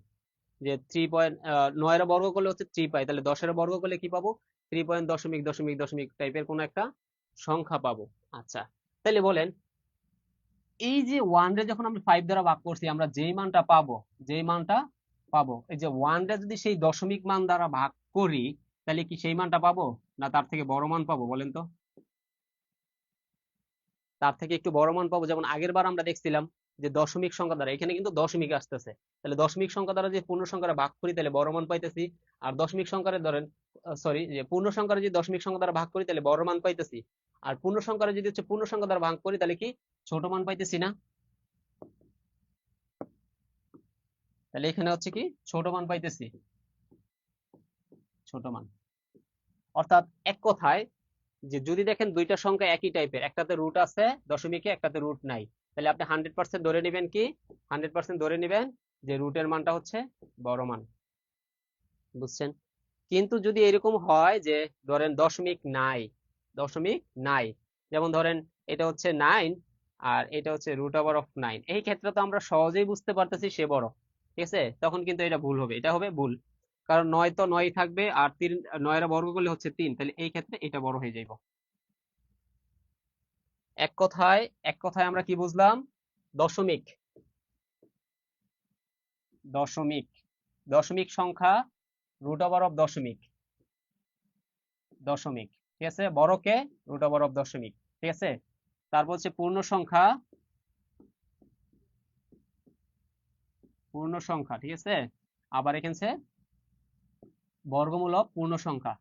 যে 9 এর বর্গ করলে হচ্ছে 3 পাই, তাহলে 10 এর বর্গ করলে কি পাবো, 3 পয়েন্ট দশমিক দশমিক দশমিক টাইপের কোন একটা সংখ্যা পাবো। আচ্ছা, তাহলে বলেন, এই যে 1 রে যখন আমরা 5 দ্বারা ভাগ করছি, আমরা যেই মানটা পাবো, এই যে 1 রে যদি সেই দশমিক মান দ্বারা ভাগ করি, তাহলে কি সেই মানটা পাবো, না তার থেকে বড় মান পাবো, বলেন তো? তার থেকে একটু বড় মান পাবো। যেমন আগের বার আমরা দেখছিলাম যে দশমিক সংখ্যা দ্বারা, এখানে কিন্তু দশমিক আসতেছে, তাহলে দশমিক সংখ্যা দ্বারা যে পূর্ণ সংখ্যাটা ভাগ করি তাহলে বড় মান পাইতেছি। আর দশমিক সংখ্যারে ধরেন, সরি, যে পূর্ণ সংখ্যারে যদি দশমিক সংখ্যা দ্বারা ভাগ করি তাহলে বড় মান পাইতেছি। আর পূর্ণ সংখ্যারে যদি হচ্ছে পূর্ণ সংখ্যা দ্বারা ভাগ করি তাহলে কি ছোট মান পাইতেছি না? তাহলে এখানে হচ্ছে কি, ছোট মান পাইতেছি, ছোট মান। অর্থাৎ এক কথায়, যে যদি দেখেন দুইটা সংখ্যা একই টাইপের, একটাতে রুট আছে দশমিকে, একটাতে রুট নাই, তাহলে আপনি 100% ধরে নেবেন কি, 100% ধরে নেবেন যে রুটের মানটা হচ্ছে বড় মান। বুঝছেন? কিন্তু যদি এরকম হয় যে ধরেন দশমিক নাই, যেমন ধরেন এটা হচ্ছে 9 আর এটা হচ্ছে √9, এই ক্ষেত্রে তো আমরা সহজেই বুঝতে পারতেছি সে বড়, ঠিক আছে, তখন কিন্তু এটা ভুল হবে, এটা হবে ভুল। কারণ 9 তো 9 থাকবে, আর 3, 9 এর বর্গ করলে হচ্ছে 3, তাহলে এই ক্ষেত্রে এটা বড় হয়ে যাবে। এক কথায় আমরা কি বুঝলাম, দশমিক দশমিক দশমিক সংখ্যা, √দশমিক, দশমিক, ঠিক আছে, বড়কে √দশমিক, ঠিক আছে। তারপর হচ্ছে পূর্ণ সংখ্যা, ঠিক আছে। আবার এখানে বর্গমূলক পূর্ণ সংখ্যা,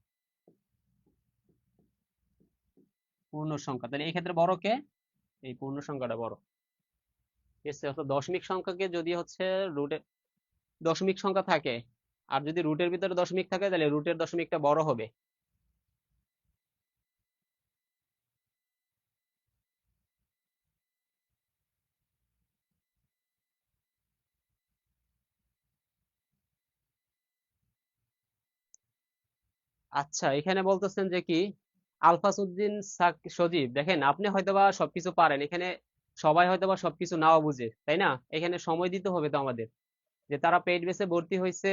তাহলে এই ক্ষেত্রে বড় কে, এই পূর্ণ সংখ্যাটা বড়, ঠিক আছে। অর্থাৎ দশমিক সংখ্যাকে যদি হচ্ছে রুটে দশমিক সংখ্যা থাকে, আর যদি রুটের ভিতরে দশমিক থাকে, তাহলে রুটের দশমিকটা বড় হবে। আচ্ছা, এখানে বলতেছেন যে কি আলফাসউদ্দিন সজীব, দেখেন আপনি হয়তোবা সবকিছু পারেন, এখানে সবাই হয়তোবা সবকিছু নাও বুঝে, তাই না? এখানে সময় দিতে হবে তো আমাদের, যে তারা পেইড বেসে ভর্তি হয়েছে,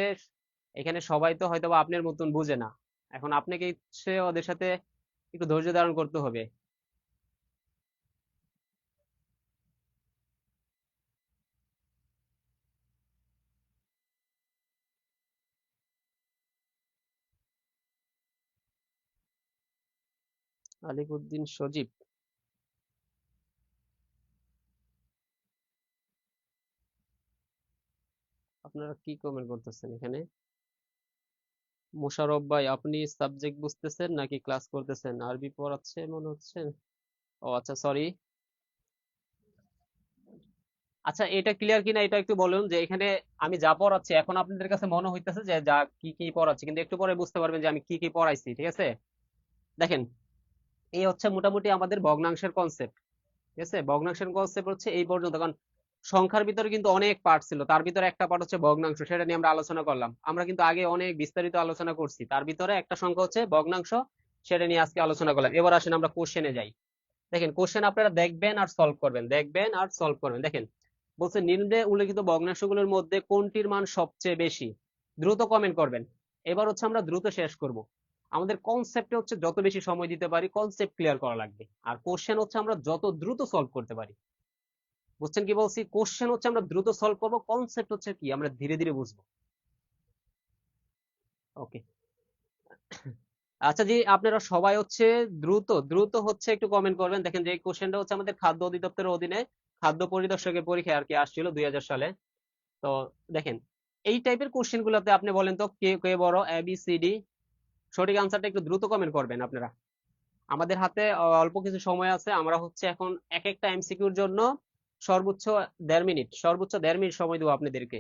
এখানে সবাই তো হয়তোবা আপনার মতন বুঝে না। এখন আপনাকে হচ্ছে ওদের সাথে একটু ধৈর্য ধারণ করতে হবে। আলিফউদ্দিন সজীব, আপনারা কি কমেন্ট করতেছেন এখানে? মোশাররফ ভাই, আপনি সাবজেক্ট বুঝতেছেন নাকি ক্লাস করতেছেন? আরবি পড়াচ্ছে মনে হচ্ছে। ও আচ্ছা, সরি। আচ্ছা, এটা ক্লিয়ার কিনা এটা একটু বলুন, যে এখানে আমি যা পড়াচ্ছি এখন আপনাদের কাছে মনে হইতেছে যে যা কি কি পড়াচ্ছি, কিন্তু একটু পরে বুঝতে পারবেন যে আমি কি কি পড়াইছি, ঠিক আছে? দেখেন, এই হচ্ছে মোটামুটি আমাদের ভগ্নাংশের কনসেপ্ট। ঠিক আছে, ভগ্নাংশের কনসেপ্ট হচ্ছে এই পর্যন্ত। কারণ সংখ্যার ভিতরে কিন্তু অনেক পার্ট ছিল, তার ভিতরে একটা পার্ট হচ্ছে ভগ্নাংশ, সেটা নিয়ে আমরা আলোচনা করলাম। আমরা কিন্তু আগে অনেক বিস্তারিত আলোচনা করছি, তার ভিতরে একটা সংখ্যা হচ্ছে ভগ্নাংশ, সেটা নিয়ে আজকে আলোচনা করলাম। এবার আসেন আমরা কোশ্চেনে যাই। দেখেন, কোশ্চেন আপনারা দেখবেন আর সলভ করবেন, দেখবেন আর সলভ করবেন। দেখেন, বলছে নিম্নে উল্লেখিত ভগ্নাংশগুলোর মধ্যে কোনটির মান সবচেয়ে বেশি? দ্রুত কমেন্ট করবেন। এবার হচ্ছে আমরা দ্রুত শেষ করব। আমাদের কনসেপ্টে হচ্ছে যত বেশি সময় দিতে পারি কনসেপ্ট ক্লিয়ার করা লাগবে, আর কোশ্চেন হচ্ছে আমরা যত দ্রুত সলভ করতে পারি। বুঝছেন কি বলছি? কোশ্চেন হচ্ছে আমরা দ্রুত সলভ করবো, কনসেপ্ট হচ্ছে কি আমরা ধীরে ধীরে বুঝবো। ওকে। আচ্ছা জি, আপনারা সবাই হচ্ছে দ্রুত দ্রুত হচ্ছে একটু কমেন্ট করবেন। দেখেন যে এই কোশ্চেনটা হচ্ছে আমাদের খাদ্য অধিদপ্তরের অধীনে খাদ্য পরিদর্শকের পরীক্ষায় আর কি আসছিল 2000 সালে। তো দেখেন, এই টাইপের কোশ্চেন গুলোতে আপনি বলেন তো কে কে বড়, এ বি সি ডি? সঠিক আনসারটা একটু দ্রুত কমেন্ট করবেন আপনারা। আমাদের হাতে অল্প কিছু সময় আছে, আমরা হচ্ছে এখন এক একটা এমসিকিউর জন্য সর্বোচ্চ 1.5 মিনিট, সর্বোচ্চ 1.5 মিনিট সময় দেবো আপনাদেরকে।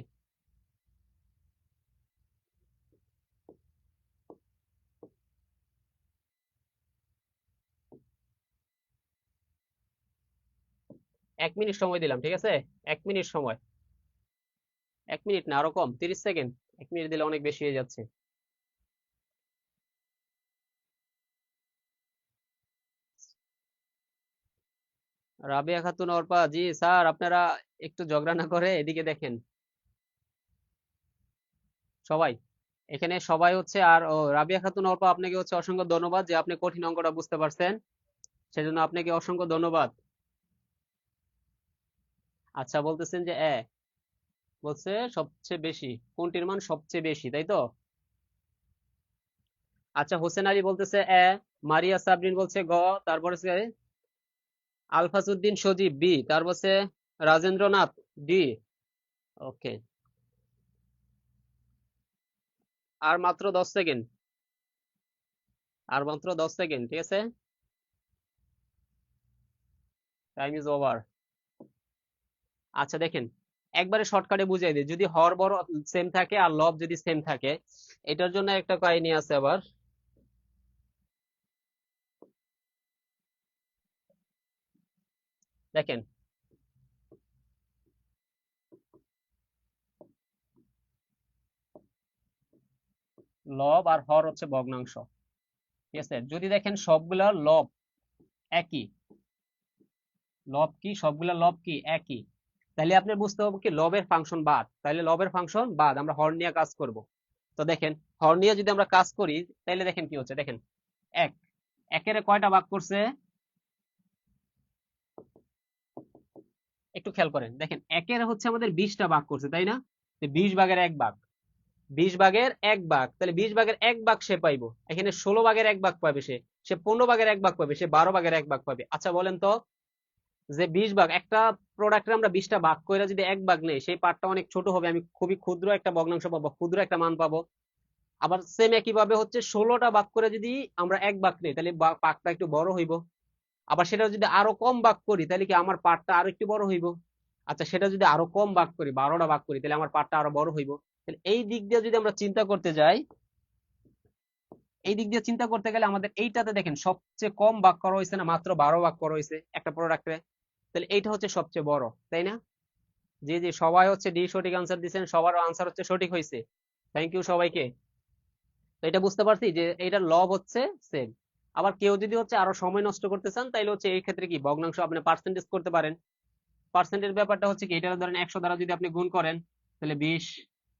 1 মিনিট সময় দিলাম, ঠিক আছে? 1 মিনিট সময়। 1 মিনিট না, আরো কম, 30 সেকেন্ড। 1 মিনিট দিলে অনেক বেশি হয়ে যাচ্ছে। রাবিয়া খাতুন অর্পা, জি স্যার, আপনারা একটু ঝগড়া না করে এদিকে দেখেন সবাই। এখানে সবাই হচ্ছে, আর ও রাবিয়া খাতুন অর্পা, আপনাকে হচ্ছে অসংখ্য ধন্যবাদ যে আপনি কঠিন অঙ্কটা বুঝতে পারছেন, সেজন্য আপনাকে অসংখ্য ধন্যবাদ। আচ্ছা, বলতেছেন যে বলছে সবচেয়ে বেশি, কোনটির মান সবচেয়ে বেশি, তাই তো? আচ্ছা, হোসেন আলী বলতেছে মারিয়া সাবরিন বলছে তারপর হচ্ছে আলফাসউদ্দিন সজীব বি, তারপর হচ্ছে রাজেন্দ্রনাথ ডি। ওকে, আর মাত্র 10 সেকেন্ড, আর মাত্র 10 সেকেন্ড, ঠিক আছে? Time is over. আচ্ছা দেখেন, একবারে শর্টকাটে বুঝাই দিই, যদি হর বড় সেম থাকে আর লব যদি সেম থাকে, এটার জন্য একটা কাহিনী আছে আবার। দেখেন, লব আর হর হচ্ছে ভগ্নাংশ, ঠিক আছে? যদি দেখেন সবগুলা লব একই, লব কি সবগুলা লব কি একই, তাহলে আপনি বুঝতে হবে কি লবের ফাংশন বাদ, তাহলে লবের ফাংশন বাদ, আমরা হর নিয়ে কাজ করব। তো দেখেন, হর নিয়ে যদি আমরা কাজ করি, তাহলে দেখেন কি হচ্ছে, দেখেন এক, একের কয়টা ভাগ করছে, একটু খেয়াল করেন, দেখেন একের হচ্ছে আমাদের 20টা ভাগ করছে, তাই না? 20 ভাগের 1 ভাগ, 20 ভাগের 1 ভাগ, তাহলে 20 ভাগের 1 ভাগ সে পাইবো। এখানে 16 ভাগের 1 ভাগ পাবে সে, সে 15 ভাগের 1 ভাগ পাবে, সে 12 ভাগের 1 ভাগ পাবে। আচ্ছা বলেন তো, যে 20 ভাগ, একটা প্রোডাক্টের আমরা 20টা ভাগ করে যদি 1 ভাগ নেই, সেই পার্টটা অনেক ছোট হবে, আমি খুবই ক্ষুদ্র একটা ভগ্নাংশ পাবো, ক্ষুদ্র একটা মান পাবো। আবার সেম একই ভাবে হচ্ছে 16টা ভাগ করে যদি আমরা 1 ভাগ নেই, তাহলে পার্টটা একটু বড় হইব। আবার সেটা যদি আরো কম ভাগ করি, তাহলে কি আমার পার্টটা আরো একটু বড় হইব। আচ্ছা, সেটা যদি আরো কম ভাগ করি, 12টা ভাগ করি, তাহলে আমার পার্টটা আরো বড় হইব। তাহলে এই দিক দিয়ে যদি আমরা চিন্তা করতে যাই, এই দিক দিয়ে চিন্তা করতে গেলে আমাদের এইটাতে দেখেন সবচেয়ে কম ভাগ করা হয়েছে না, মাত্র 12 ভাগ করা হয়েছে একটা প্রোডাক্টে। তাহলে এইটা হচ্ছে সবচেয়ে বড়, তাই না? জি জি, সবাই হচ্ছে ডি সঠিক আনসার দিচ্ছেন, সবার আনসার হচ্ছে সঠিক হয়েছে। থ্যাংক ইউ সবাইকে। তো এটা বুঝতে পারছি যে এটার লব হচ্ছে সেম। আবার কেউ যদি হচ্ছে আরো সময় নষ্ট করতে চান তাইলে হচ্ছে এই ক্ষেত্রে কি ভগ্নাংশ আপনি পার্সেন্টেজ করতে পারেন। পার্সেন্টেজ ব্যাপারটা হচ্ছে কি, এটা ধরেন 100 দ্বারা যদি আপনি গুণ করেন তাহলে 20,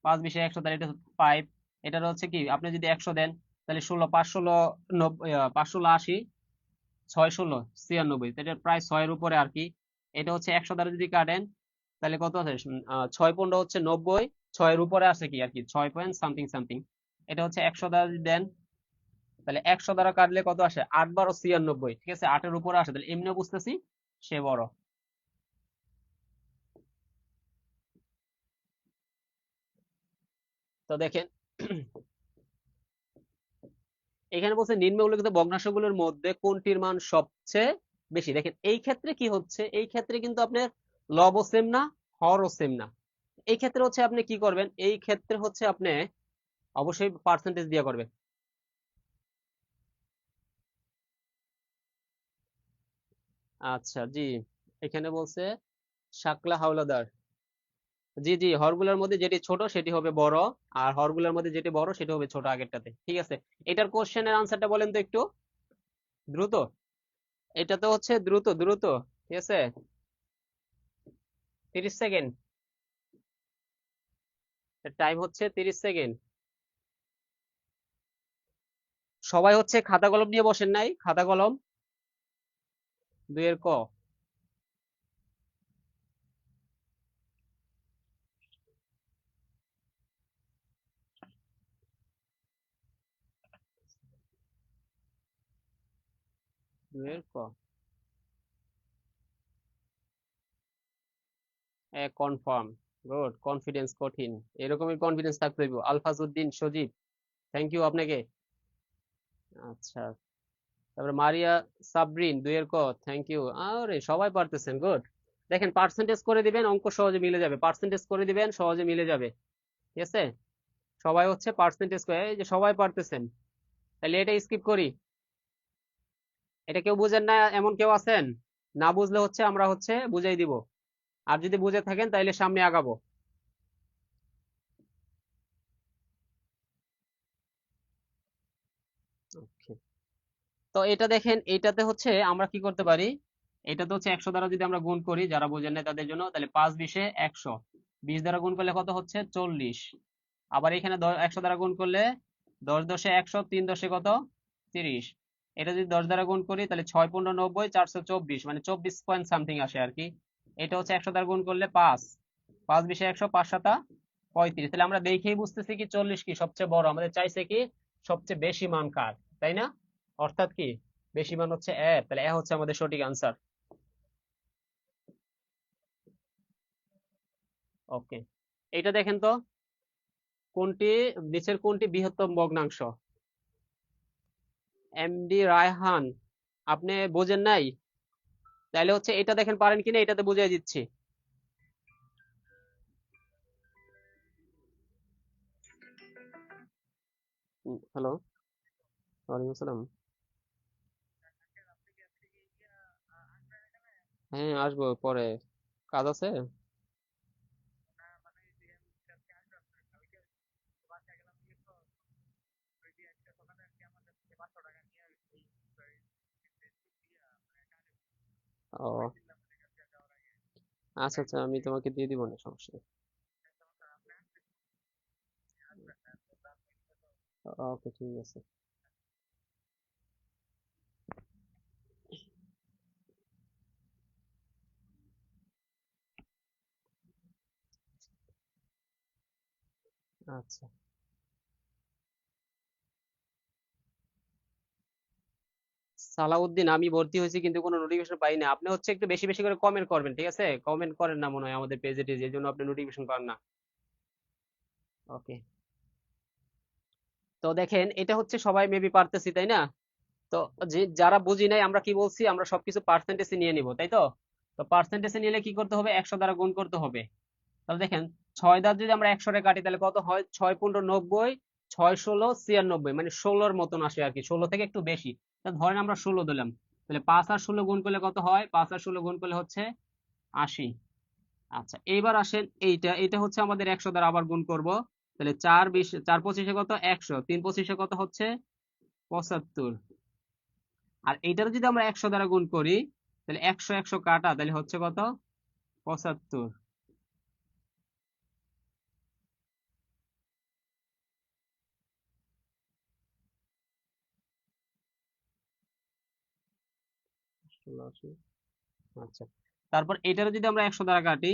5 20 100 দ্বারা এটা 5। এটার হচ্ছে কি আপনি যদি 100 দেন তাহলে 16 5 16 90, 5 16 80, 6 16 96, এটা প্রায় 6 এর উপরে আর কি। এটা হচ্ছে 100 দ্বারা যদি কাটেন তাহলে কত আছে, 6 15 হচ্ছে 90, 6 এর উপরে আছে কি আর কি 6 পয়েন্ট সামথিং সামথিং। এটা হচ্ছে 100 দ্বারা যদি দেন তাহলে 100 দ্বারা কাটলে কত আসে, 8 12 96, ঠিক আছে 8 এর উপরে আসে, তাহলে এমনিও বুঝতেছি সে বড়। তো দেখেন এখানে বলছে নিম্নে উল্লেখিত ভগ্নাংশগুলোর মধ্যে কোনটির মান সবচেয়ে বেশি। দেখেন এই ক্ষেত্রে কি হচ্ছে, এই ক্ষেত্রে কিন্তু আপনার লবও সেম না, হরও সেম না। এই ক্ষেত্রে হচ্ছে আপনি কি করবেন, এই ক্ষেত্রে হচ্ছে আপনি অবশ্যই পার্সেন্টেজ দিয়ে করবেন। আচ্ছা জি, এখানে বলছে শাকলা হাওলাদার, জি জি, হরগুলোর মধ্যে যেটি ছোট সেটি হবে বড়, আর হরগুলোর মধ্যে যেটি বড় সেটি হবে ছোট আগেরটাতে, ঠিক আছে। এটার কোশ্চেনের আনসারটা বলেন তো একটু দ্রুত। এটা তো হচ্ছে দ্রুত দ্রুত, ঠিক আছে, 30 সেকেন্ড, টাইম হচ্ছে 30 সেকেন্ড। সবাই হচ্ছে খাতা কলম নিয়ে বসেন নাই, খাতা কলম, দুইয়ের ক, দুইয়ের ক, কনফার্ম, গুড, কনফিডেন্স কঠিন, এরকমই কনফিডেন্স থাকতে হইব। আলফাজউদ্দিন সজীব, থ্যাংক ইউ আপনাকে। আচ্ছা, তারপরে মারিয়া সাবরিন, দুইয়ের ক, থ্যাংক ইউ। আরে সবাই পারতেছেন, গুড। দেখেন পার্সেন্টেজ করে দিবেন, অঙ্ক সহজে মিলে যাবে, পার্সেন্টেজ করে দিবেন সহজে মিলে যাবে, ঠিক আছে। সবাই হচ্ছে পার্সেন্টেজ করে, এই যে সবাই পারতেছেন, তাহলে এটা স্কিপ করি। এটা কেউ বুঝেন না এমন কেউ আছেন? না বুঝলে হচ্ছে আমরা হচ্ছে বুঝাই দিব, আর যদি বুঝে থাকেন তাইলে সামনে আগাবো। Okay. তো এটা দেখেন, এইটাতে হচ্ছে আমরা কি করতে পারি, এটাতে হচ্ছে 100 দ্বারা যদি আমরা গুণ করি, যারা বোঝেন না তাদের জন্য, তাহলে 5 20 100, 20 দ্বারা গুণ করলে কত হচ্ছে 40। আবার এখানে 100 দ্বারা গুণ করলে 10 10 100, 3 10 কত 30। এটা যদি 10 দ্বারা গুণ করি তাহলে 6 15 90, 424, মানে 24 পয়েন্ট সামথিং আসে আর কি। এটা হচ্ছে 100 দ্বারা গুণ করলে 5, 5 20 100, 5 7 35। তাহলে আমরা দেখেই বুঝতেছি কি 40 কি সবচেয়ে বড়, আমাদের চাইছে কি সবচেয়ে বেশি মান কার, তাই না? অর্থাৎ কি বেশি মান হচ্ছে এ, তাহলে এ হচ্ছে আমাদের সঠিক আনসার। ওকে, এটা দেখেন তো, কোনটি নিচের কোনটি বৃহত্তম ভগ্নাংশ। এমডি রায়হান, আপনি বোঝেন নাই, তাহলে হচ্ছে এটা দেখেন পারেন কিনা, এটাতে বুঝিয়ে দিচ্ছি। হ্যালো, ওয়ালাইকুম আসসালাম। হ্যাঁ আসবো পরে, কাজ আছে। ও আচ্ছা আচ্ছা, আমি তোমাকে দিয়ে দিব না, সমস্যা নেই। ওকে ঠিক আছে। আচ্ছা, সালাউদ্দিন, আমি ভর্তি হয়েছি কিন্তু কোনো নোটিফিকেশন পাই না। আপনি হচ্ছে একটু বেশি বেশি করে কমেন্ট করবেন, ঠিক আছে, কমেন্ট করেন না মনে হয় আমাদের পেজে টেজে, এই জন্য আপনি নোটিফিকেশন পান না। ওকে, তো দেখেন এটা হচ্ছে সবাই মেবি পারতেছি, তাই না? তো যে যারা বুঝি নাই, আমরা কি বলছি, আমরা সবকিছু পার্সেন্টেজে নিয়ে নিব, তাই তো। তো পার্সেন্টেজে নিলে কি করতে হবে, 100 দ্বারা গুণ করতে হবে। তাহলে দেখেন 6 দ্বারা যদি আমরা 100 রে কাটি তাহলে কত হয়, 6 15 90, 6 16 96, মানে 16-র মতন আসে আর কি, 16 থেকে একটু বেশি। তা ধরেন আমরা 16 দিলাম, তাহলে 5 আর 16 গুণ করলে কত হয়, 5 আর 16 গুণ করলে হচ্ছে 80। আচ্ছা এইবার আসেন এইটা, এটা হচ্ছে আমাদের 100 দ্বারা আবার গুণ করব। তাহলে 4 20 4 25 কত 100, 3 25 কত হচ্ছে 75। আর এইটার যদি আমরা 100 দ্বারা গুণ করি তাহলে 100 100 কাটা, তাহলে হচ্ছে কত 75। আচ্ছা, তারপর এটারও যদি আমরা 100 দ্বারা কাটি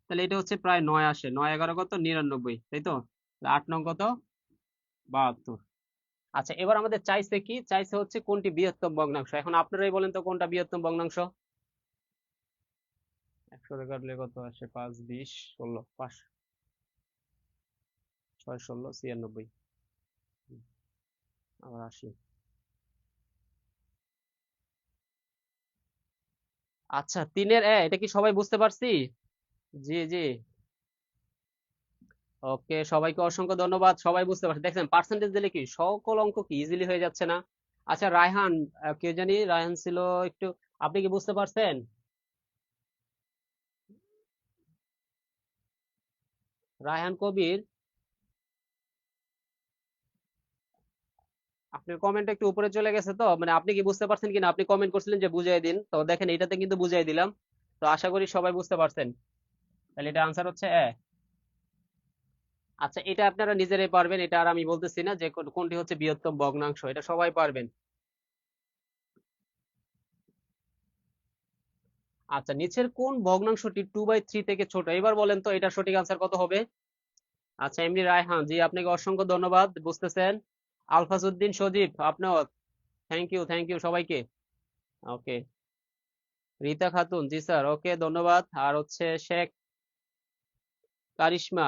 তাহলে এটা হচ্ছে প্রায় 9 আসে, 9 11 কত 99, তাই তো? 8 9 কত 72। আচ্ছা, এবার আমাদের চাইছে কি, চাইছে হচ্ছে কোনটি বৃহত্তম ভগ্নাংশ। এখন আপনারাই বলেন তো কোনটা বৃহত্তম ভগ্নাংশ। 100 রে কাটলে কত আসে 5 20 16 5 6 16 96, আবার 80। আচ্ছা, 3-এর এটা কি সবাই বুঝতে পারছি? জি জি, ওকে, সবাইকে অসংখ্য ধন্যবাদ, সবাই বুঝতে পারছে। দেখছেন পার্সেন্টেজ দিলে কি সকল অঙ্ক কি ইজিলি হয়ে যাচ্ছে না? আচ্ছা রায়হান, কে জানি রায়হান ছিল একটু, আপনি কি বুঝতে পারছেন? রায়হান কবির, আপনার কমেন্ট একটু উপরে চলে গেছে, তো মানে আপনি কি বুঝতে পারছেন কিনা, আপনি কমেন্ট করছিলেন যে বুঝিয়ে দিন, তো দেখেন এটাতে কিন্তু বুঝিয়ে দিলাম। তো আশা করি সবাই বুঝতে পারছেন। তাহলে এটা আনসার হচ্ছে এ। আচ্ছা, এটা আপনারা নিজেরাই পারবেন, এটা আর আমি বলতেছি না যে কোনটি হচ্ছে বৃহত্তম ভগ্নাংশ, এটা সবাই পারবেন। আচ্ছা, নিচের কোন ভগ্নাংশটি 2/3 থেকে ছোট, এবার বলেন তো এটা সঠিক আনসার কত হবে? আচ্ছা, এমডি রায়হান জি, আপনাকে অসংখ্য ধন্যবাদ, বুঝতেছেন। আলফাজউদ্দিন সজীব, আপনিও থ্যাংক ইউ সবাইকে। ওকে, রীতা খাতুন জি স্যার, ওকে ধন্যবাদ। আর হচ্ছে শেখ কারিশমা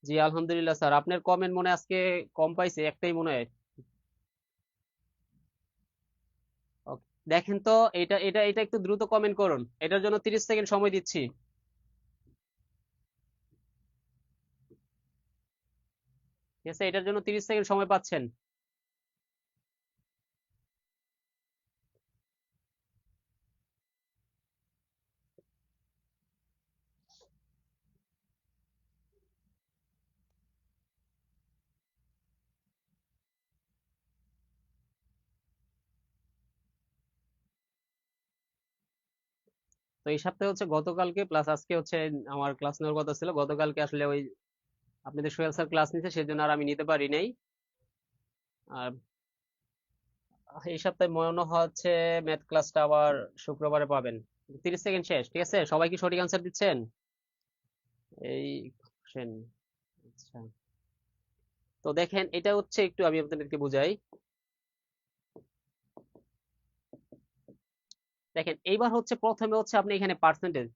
জি, আলহামদুলিল্লাহ স্যার, আপনার কমেন্ট মনে হয় আজকে কম পাইছে, একটাই মনে হয়। ওকে, দেখেন তো এটা এটা এটা একটু দ্রুত কমেন্ট করুন, এটার জন্য 30 সেকেন্ড সময় দিচ্ছি। ঠিক আছে, এটার জন্য 30 সেকেন্ড সময় পাচ্ছেন। তো এই সপ্তাহে হচ্ছে গতকালকে প্লাস আজকে হচ্ছে আমার ক্লাস নেওয়ার কথা ছিল, গতকালকে আসলে ওই আপনাদের সোহেল স্যার ক্লাস নিতে, সেজন্য আর আমি নিতে পারি নাই। আর এই সপ্তাহে মনে হচ্ছে ম্যাথ ক্লাসটা আবার শুক্রবারে পাবেন। 30 সেকেন্ড শেষ, ঠিক আছে, সবাই কি সঠিক আনসার দিচ্ছেন? এই কোশ্চেন, আচ্ছা, তো দেখেন এটা হচ্ছে একটু আমি আপনাদেরকে বুঝাই। দেখেন এইবার হচ্ছে প্রথমে হচ্ছে আপনি এখানে পার্সেন্টেজ,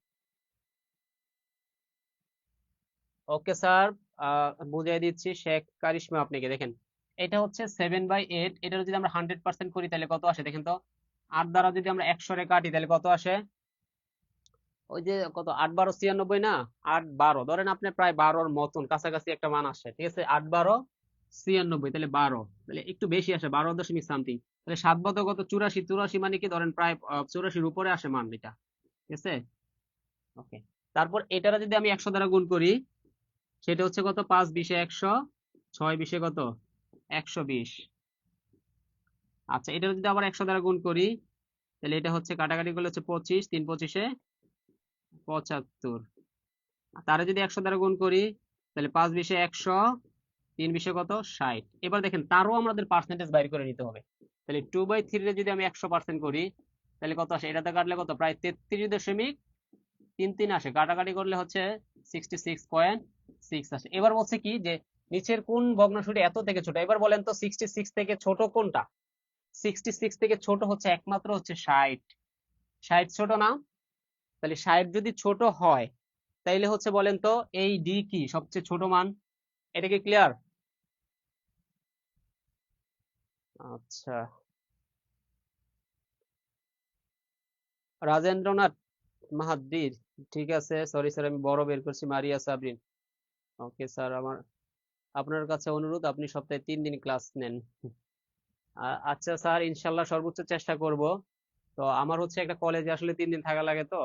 ওকে স্যার, বুঝিয়ে দিচ্ছি শেখ কারিশমা আপনাকে। দেখেন এটা হচ্ছে 7/8, এটা যদি আমরা 100% করি তাহলে কত আসে দেখেন তো। 8 দ্বারা যদি আমরা 100 রে কাটি তাহলে কত আসে, ওই যে কত 8 12 96 না, 8 12 ধরেন আপনি প্রায় 12-র মতন কাছাকাছি একটা মান আসে, ঠিক আছে, 8 12 96, তাহলে 12, তাহলে একটু বেশি আসে 12 দশমিক সামথিং। তাহলে 7 বছর কত 84, 84 মানে কি ধরেন প্রায় 84-র উপরে আসে মান এটা, ঠিক আছে। ওকে, তারপর এটারা যদি আমি 100 দ্বারা গুণ করি সেটা হচ্ছে কত 5 20 100, 6 20 কত 120। আচ্ছা, এটা যদি আবার 100 দ্বারা গুণ করি তাহলে এটা হচ্ছে কাটাকাটি করলে হচ্ছে 25, 3 25 75। তারে যদি 100 দ্বারা গুণ করি তাহলে 5 20 100, 3 20 কত 60। এবার দেখেন তারও আমাদের পার্সেন্টেজ বাইর করে নিতে হবে। তাহলে 2/3 রে যদি আমি 100% করি তাহলে কত আসে, এটাতে কাটলে কত প্রায় 33.33 আসে, কাটাকাটি করলে হচ্ছে 66.6 আসে। এবার বলছে কি যে নিচের কোন ভগ্নাংশটি এত থেকে ছোট, এবার বলেন তো 66 থেকে ছোট কোনটা। 66 থেকে ছোট হচ্ছে একমাত্র হচ্ছে 60। 60 ছোট না? তাহলে 60 যদি ছোট হয় তাইলে হচ্ছে বলেন তো এই ডি কি সবচেয়ে ছোট মান। এটা কি ক্লিয়ার? আচ্ছা, রাজেন্দ্রনাথ মাহাদ্দির, ঠিক আছে, সরি স্যার, আমি বড় বের করছি, মারিয়া সাবরিন। ওকে স্যার, আপনার কাছে অনুরোধ আপনি সপ্তাহে 3 দিন ক্লাস নেন। আচ্ছা স্যার, ইনশাল্লাহ সর্বোচ্চ চেষ্টা করব। তো আমার হচ্ছে একটা কলেজে আসলে 3 দিন থাকা লাগে, তো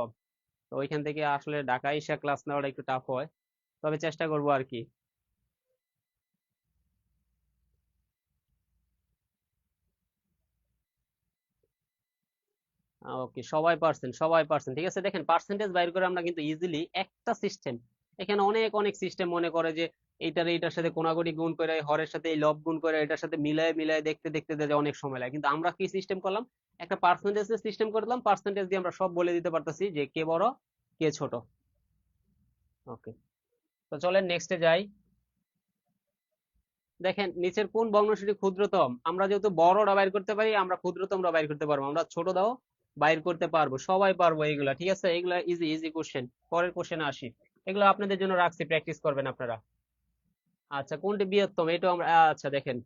তো ওইখান থেকে আসলে ঢাকা এসে ক্লাস নেওয়াটা একটু টাফ হয়, তবে চেষ্টা করব আর কি। ওকে, সবাই পারছেন, সবাই পারছেন, ঠিক আছে। দেখেন পার্সেন্টেজ বাইর করে আমরা কিন্তু ইজিলি একটা সিস্টেম, এখানে অনেক অনেক সিস্টেম মনে করে যে এইটার সাথে কোনাগুনি গুণ করে, হরের সাথে এই লব গুণ করে, এটার সাথে মিলায় মিলায় দেখতে দেখতে যে অনেক সময় লাগে, কিন্তু আমরা কি সিস্টেম করলাম, একটা পার্সেন্টেজের সিস্টেম করলাম, পার্সেন্টেজ দিয়ে আমরা সব বলে দিতে পারতেছি যে কে বড় কে ছোট। ওকে, তো চলেন নেক্সটে যাই। দেখেন নিচের কোন ভগ্নাংশটি ক্ষুদ্রতম, আমরা যেহেতু বড়টা বাইর করতে পারি, আমরা ক্ষুদ্রতমটা বাইর করতে পারবো, আমরা ছোটটাও বাইর করতে পারবো, সবাই পারবো এগুলা, ঠিক আছে। এগুলা ইজি ইজি কোশ্চেন, পরের কোশ্চেনে আসি। এগুলো আপনাদের জন্য রাখছি, প্র্যাকটিস করবেন আপনারা। আচ্ছা, কোনটি বৃহত্তম, এটাও আমরা, আচ্ছা দেখেন,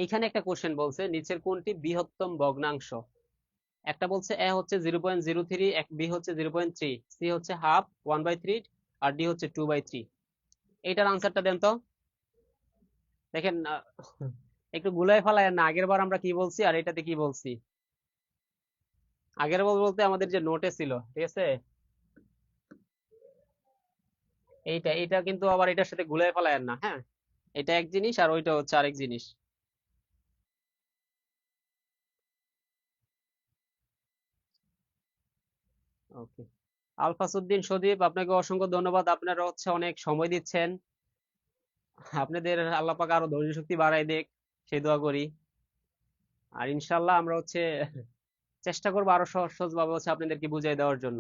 এখানে একটা কোশ্চেন বলছে নিচের কোনটি বৃহত্তম ভগ্নাংশ। একটা বলছে এ হচ্ছে 0.03, এক বি হচ্ছে 0.3, সি হচ্ছে হাফ 1/3, আর ডি হচ্ছে 2/3। এইটার আনসারটা দেন তো। দেখেন একটু গুলাই ফেলায় না, আগের বার আমরা কি বলছি আর এটাতে কি বলছি। আগের বার বলতে আমাদের যে নোটে ছিল, ঠিক আছে, এইটা এইটা কিন্তু আবার এটার সাথে গুলাই ফেলায় না, হ্যাঁ। এটা এক জিনিস আর ওইটা হচ্ছে আরেক জিনিস। ওকে, আলফাসউদ্দিন সদীপ, আপনাকে অসংখ্য ধন্যবাদ, আপনারা হচ্ছে অনেক সময় দিচ্ছেন। আপনাদের আল্লাহ পাক আরো ধৈর্য শক্তি বাড়ায় দেখ, সেই দোয়া করি। আর ইনশাল্লাহ আমরা হচ্ছে চেষ্টা করবো আরো সহজ সহজ ভাবে হচ্ছে আপনাদেরকে বুঝিয়ে দেওয়ার জন্য।